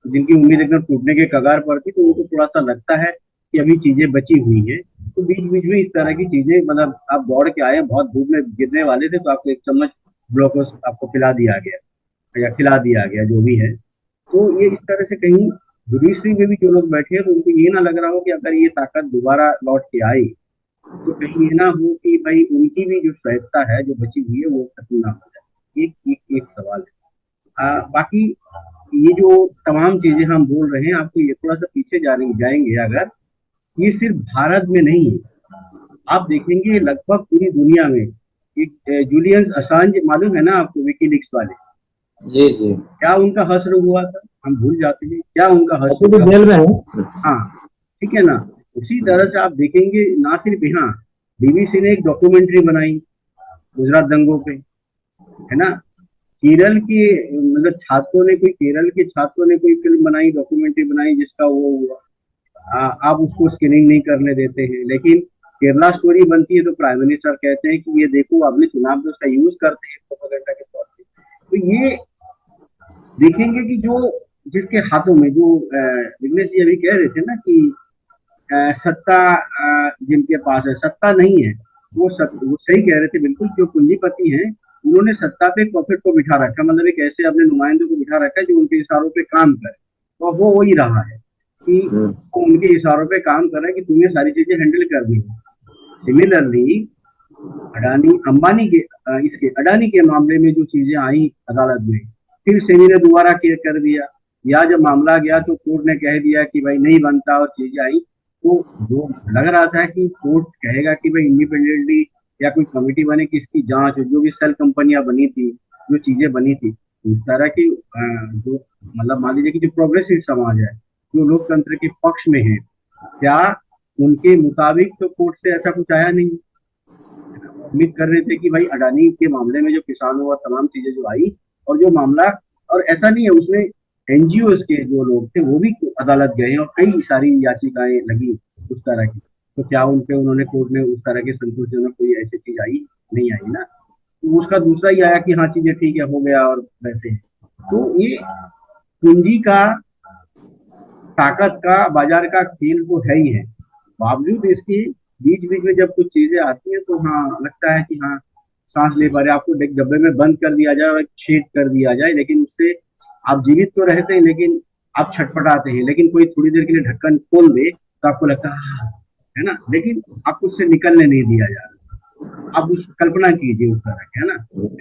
जिनकी उम्मीद एकदम टूटने के कगार पर थी, तो उनको थोड़ा सा लगता है कि अभी चीजें बची हुई हैं। तो बीच बीच में इस तरह की चीजें, मतलब आप दौड़ के आए, बहुत धूप में गिरने वाले थे, तो आपको एक चम्मच ग्लूकोज आपको पिला दिया गया या खिला दिया गया, जो भी है। तो ये इस तरह से कहीं जुडिशरी में भी जो लोग बैठे हैं, तो उनको ये ना लग रहा हो कि अगर ये ताकत दोबारा लौट के आई, तो कहीं ये ना हो कि भाई उनकी भी जो स्वायत्ता है जो बची हुई है वो खत्म ना हो जाए। एक सवाल है। बाकी ये जो तमाम चीजें हम बोल रहे हैं, आपको ये थोड़ा सा पीछे जाएंगे अगर, ये सिर्फ भारत में नहीं है, आप देखेंगे लगभग पूरी दुनिया में। जूलियन असांज मालूम है ना आपको, विकीलीक्स वाले? जी जी। क्या उनका हश्र हुआ था, हम भूल जाते हैं क्या उनका हश्र अभी भी हुआ। जेल में है। हाँ, ठीक है ना। उसी तरह से आप देखेंगे, ना सिर्फ यहाँ, बीबीसी ने एक डॉक्यूमेंट्री बनाई गुजरात दंगों पे, है ना। केरल के, मतलब छात्रों ने, कोई केरल के छात्रों ने कोई फिल्म बनाई, डॉक्यूमेंट्री बनाई, जिसका वो हुआ। आप उसको स्क्रीनिंग नहीं करने देते हैं, लेकिन केरला स्टोरी बनती है तो प्राइम मिनिस्टर कहते हैं कि ये देखो, आपने चुनाव में उसका यूज करते हैं प्रोपेगेंडा के तौर पे। तो ये देखेंगे कि जो जिसके हाथों में, जो विघ्नेश जी अभी कह रहे थे ना कि सत्ता जिनके पास है, सत्ता नहीं है, वो सही कह रहे थे बिल्कुल। जो पूंजीपति हैं, उन्होंने सत्ता पे पॉकेट को बिठा रखा, मतलब एक ऐसे अपने नुमाइंदों को बिठा रखा है जो उनके इशारों पे काम करे। तो वो वही रहा है कि वो उनके इशारों पे काम कर रहा है कि तुम्हें सारी चीजें हैंडल करनी है। सिमिलरली अडानी अंबानी के इसके अडानी के मामले में जो चीजें आई अदालत में, फिर सेबी ने दोबारा कर दिया, या जब मामला गया तो कोर्ट ने कह दिया कि भाई नहीं बनता, और चीजें आई। तो जो लग रहा था कि कोर्ट कहेगा कि भाई इंडिपेंडेंटली या कोई कमेटी बने कि इसकी जांच, जो भी सेल कंपनियां बनी थी जो चीजें बनी थी उस तरह की जो मतलब मान लीजिए कि जो प्रोग्रेसिव समाज है, जो लोकतंत्र के पक्ष में है, क्या उनके मुताबिक तो कोर्ट से ऐसा कुछ आया नहीं। उम्मीद कर रहे थे कि भाई अडानी के मामले में जो किसानों और तमाम चीजें जो आई, और जो मामला, और ऐसा नहीं है उसमें एनजीओ के जो लोग थे वो भी अदालत गए और कई सारी याचिकाएं लगी उस तरह की, तो क्या उनपे उन्होंने कोर्ट में उस तरह के संतोषजनक कोई ऐसी चीज आई, नहीं आई ना। तो उसका दूसरा ही आया कि हाँ चीजें ठीक है, हो गया और वैसे है। तो ये पूंजी का, ताकत का, बाजार का खेल तो है ही है। बावजूद इसके बीच बीच में जब कुछ चीजें आती हैं तो हाँ लगता है कि हाँ सांस ले पा रहे। आपको एक डब्बे में बंद कर दिया जाए और एक छेद कर दिया जाए, लेकिन उससे आप जीवित तो रहते हैं लेकिन आप छटपटाते हैं। लेकिन कोई थोड़ी देर के लिए ढक्कन खोल दे तो आपको लगता है ना, लेकिन आपको उससे निकलने नहीं दिया जा रहा। आप उस कल्पना कीजिए उस तरह के, है ना,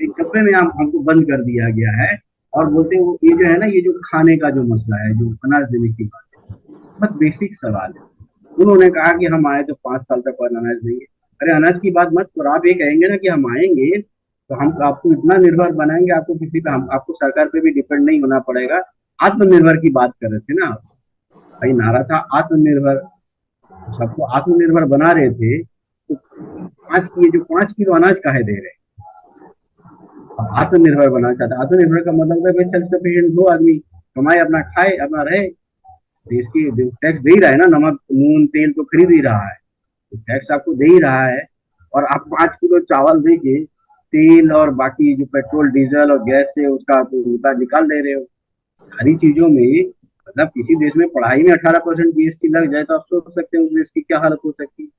एक डब्बे में हमको बंद कर दिया गया है और बोलते हैं वो ये जो है ना, ये जो खाने का जो मसला है, जो अनाज देने की बात है, बहुत बेसिक सवाल है। उन्होंने कहा कि हम आए तो 5 साल तक और अनाज देंगे। अरे अनाज की बात मत करो, आप ये कहेंगे ना कि हम आएंगे तो हम आपको इतना निर्भर बनाएंगे, आपको किसी पे, हम आपको सरकार पे भी डिपेंड नहीं होना पड़ेगा। आत्मनिर्भर की बात कर रहे थे ना भाई, नारा था आत्मनिर्भर, सबको आत्मनिर्भर बना रहे थे। तो 5 किलो अनाज काहे दे रहे हैं? अब आत्मनिर्भर बनाना चाहते, आत्मनिर्भर का मतलब है भाई सेल्फ सफिशिएंट हो आदमी, कमाए अपना, खाए अपना, रहे। देश की टैक्स दे ही रहा है ना, नमक नून तेल तो खरीद ही रहा है, तो टैक्स आपको दे ही रहा है। और आप 5 किलो चावल दे के तेल और बाकी जो पेट्रोल डीजल और गैस से उसका तो रुपया निकाल दे रहे हो। सारी चीजों में, मतलब किसी देश में पढ़ाई में 18% जीएसटी लग जाए तो आप सोच सकते हैं उस देश की क्या हालत हो सकती है।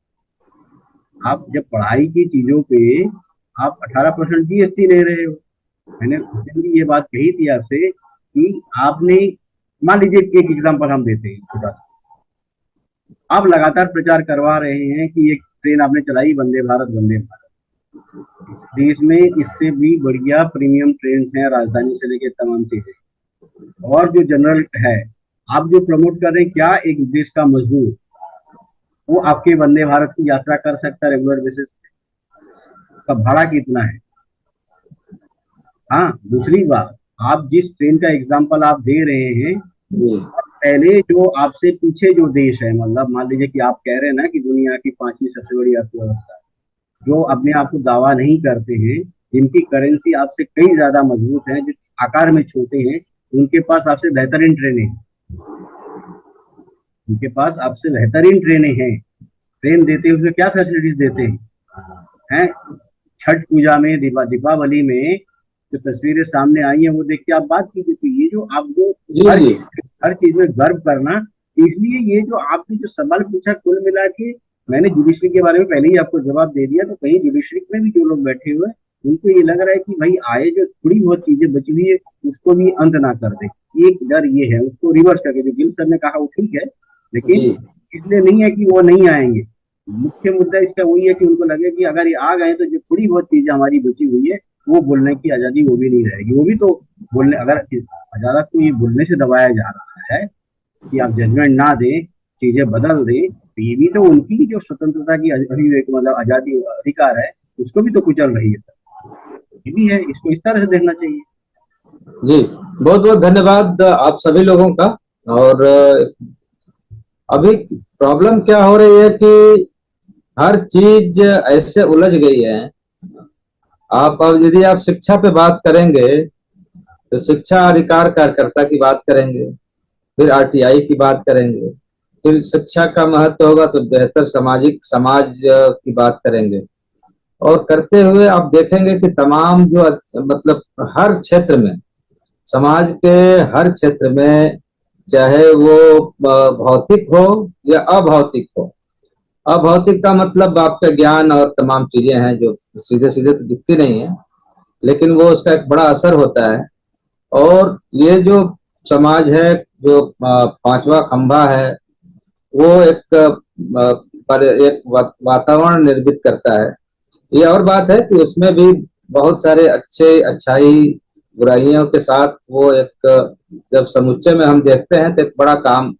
आप जब पढ़ाई की चीजों पे आप 18% जीएसटी ले रहे हो। मैंने उस दिन भी ये बात कही थी आपसे कि आपने, मान लीजिए एक एग्जांपल हम देते हैं छोटा सा, आप लगातार प्रचार करवा रहे हैं कि एक ट्रेन आपने चलाई, वंदे भारत, वंदे भारत। इस देश में इससे भी बढ़िया प्रीमियम ट्रेन हैं, राजधानी से लेकर तमाम चीजें। और जो जनरल है, आप जो प्रमोट कर रहे हैं, क्या एक देश का मजदूर वो आपके वंदे भारत की यात्रा कर सकता है रेगुलर बेसिस पे? उसका भाड़ा कितना है? हाँ, दूसरी बात, आप जिस ट्रेन का एग्जाम्पल आप दे रहे हैं, पहले जो आपसे पीछे जो देश है, मतलब मान लीजिए कि आप कह रहे हैं ना कि दुनिया की 5वीं सबसे बड़ी अर्थव्यवस्था, जो अपने आप को दावा नहीं करते हैं, जिनकी करेंसी आपसे कई ज्यादा मजबूत है, जो आकार में छोटे हैं, उनके पास आपसे बेहतरीन ट्रेनें हैं, उनके पास आपसे बेहतरीन ट्रेनें हैं। ट्रेन देते हैं, उसमें क्या फैसिलिटीज देते हैं? छठ पूजा में, दीपावली में जो तस्वीरें सामने आई हैं वो देख के आप बात कीजिए। तो ये जो आप जो हर चीज में गर्व करना, इसलिए ये जो आपने जो सवाल पूछा, कुल मिला के मैंने जुडिशरी के बारे में पहले ही आपको जवाब दे दिया। तो कहीं जुडिशरी में भी जो लोग बैठे हुए हैं उनको ये लग रहा है कि भाई आए जो थोड़ी बहुत चीजें बची हुई है उसको भी अंत ना कर दे, एक डर ये है। उसको रिवर्स करके जो गिल सर ने कहा वो ठीक है, लेकिन इसलिए नहीं है कि वो नहीं आएंगे। मुख्य मुद्दा इसका वही है कि उनको लगे कि अगर ये आ गए तो जो थोड़ी बहुत चीजें हमारी बची हुई है वो बोलने की आजादी वो भी नहीं रहेगी। वो भी तो बोलने, अगर अदालत को ये बोलने से दबाया जा रहा है कि आप जजमेंट ना दें, चीजें बदल दें, तो ये भी तो उनकी जो स्वतंत्रता की अभिव्यक्ति, मतलब आजादी अधिकार है, उसको भी तो कुचल रही है। ये भी है, इसको इस तरह से देखना चाहिए। जी, बहुत बहुत धन्यवाद आप सभी लोगों का। और अभी प्रॉब्लम क्या हो रही है कि हर चीज ऐसे उलझ गई है। आप अब यदि आप शिक्षा पे बात करेंगे तो शिक्षा अधिकार कार्यकर्ता की बात करेंगे, फिर आरटीआई की बात करेंगे, फिर शिक्षा का महत्व होगा तो बेहतर समाज की बात करेंगे। और करते हुए आप देखेंगे कि तमाम जो मतलब हर क्षेत्र में, समाज के हर क्षेत्र में, चाहे वो भौतिक हो या अभौतिक हो। अभौतिक का मतलब आपका ज्ञान और तमाम चीजें हैं जो सीधे सीधे तो दिखती नहीं है, लेकिन वो उसका एक बड़ा असर होता है। और ये जो समाज है, जो 5वां खंभा है, वो एक वातावरण निर्मित करता है। ये और बात है कि उसमें भी बहुत सारे अच्छाई बुराइयों के साथ वो एक, जब समुच्चय में हम देखते हैं तो एक बड़ा काम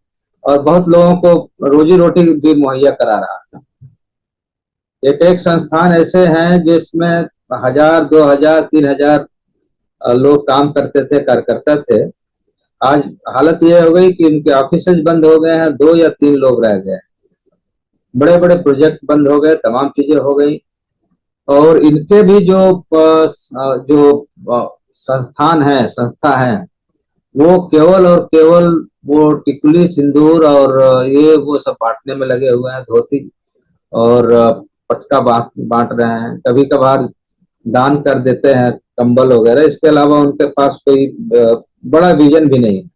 और बहुत लोगों को रोजी रोटी भी मुहैया करा रहा था। एक संस्थान ऐसे हैं जिसमें 1000, 2000, 3000 लोग काम करते थे, कार्यकर्ता थे, आज हालत यह हो गई कि उनके ऑफिस बंद हो गए हैं, 2 या 3 लोग रह गए, बड़े बड़े प्रोजेक्ट बंद हो गए, तमाम चीजें हो गई। और इनके भी जो संस्था है, वो केवल और केवल वो टिकुली, सिंदूर और ये वो सब बांटने में लगे हुए हैं, धोती और पटका बांट रहे हैं। कभी कभार दान कर देते हैं कंबल वगैरह, इसके अलावा उनके पास कोई बड़ा विजन भी नहीं है,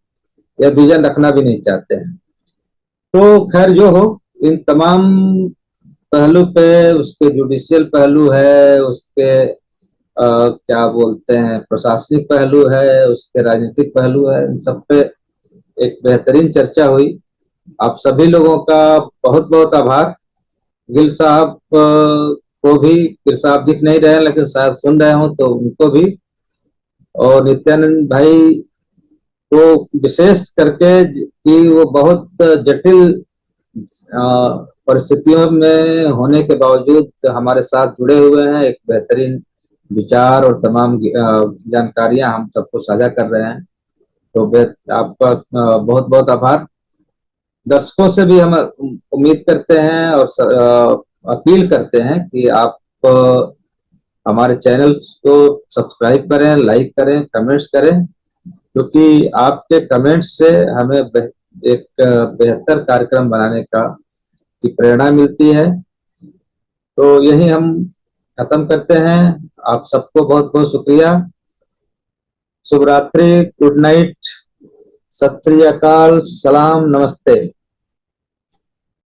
या विजन रखना भी नहीं चाहते हैं। तो खैर जो हो, इन तमाम पहलू पे, उसके जुडिशियल पहलू है, उसके क्या बोलते हैं प्रशासनिक पहलू है, उसके राजनीतिक पहलू है, इन सब पे एक बेहतरीन चर्चा हुई। आप सभी लोगों का बहुत बहुत आभार। गिल साहब को भी, गिल साहब दिख नहीं रहे हैं लेकिन शायद सुन रहे हो, तो उनको भी, और नित्यानंद भाई को विशेष करके कि वो बहुत जटिल परिस्थितियों में होने के बावजूद हमारे साथ जुड़े हुए हैं, एक बेहतरीन विचार और तमाम जानकारियां हम सबको साझा कर रहे हैं। तो आपका बहुत बहुत आभार। दर्शकों से भी हम उम्मीद करते हैं और अपील करते हैं कि आप हमारे चैनल को सब्सक्राइब करें, लाइक करें, कमेंट्स करें, क्योंकि आपके कमेंट्स से हमें एक बेहतर कार्यक्रम बनाने की प्रेरणा मिलती है। तो यही हम खत्म करते हैं। आप सबको बहुत बहुत शुक्रिया। शुभ रात्रि, गुड नाइट, सत श्री अकाल, सलाम, नमस्ते।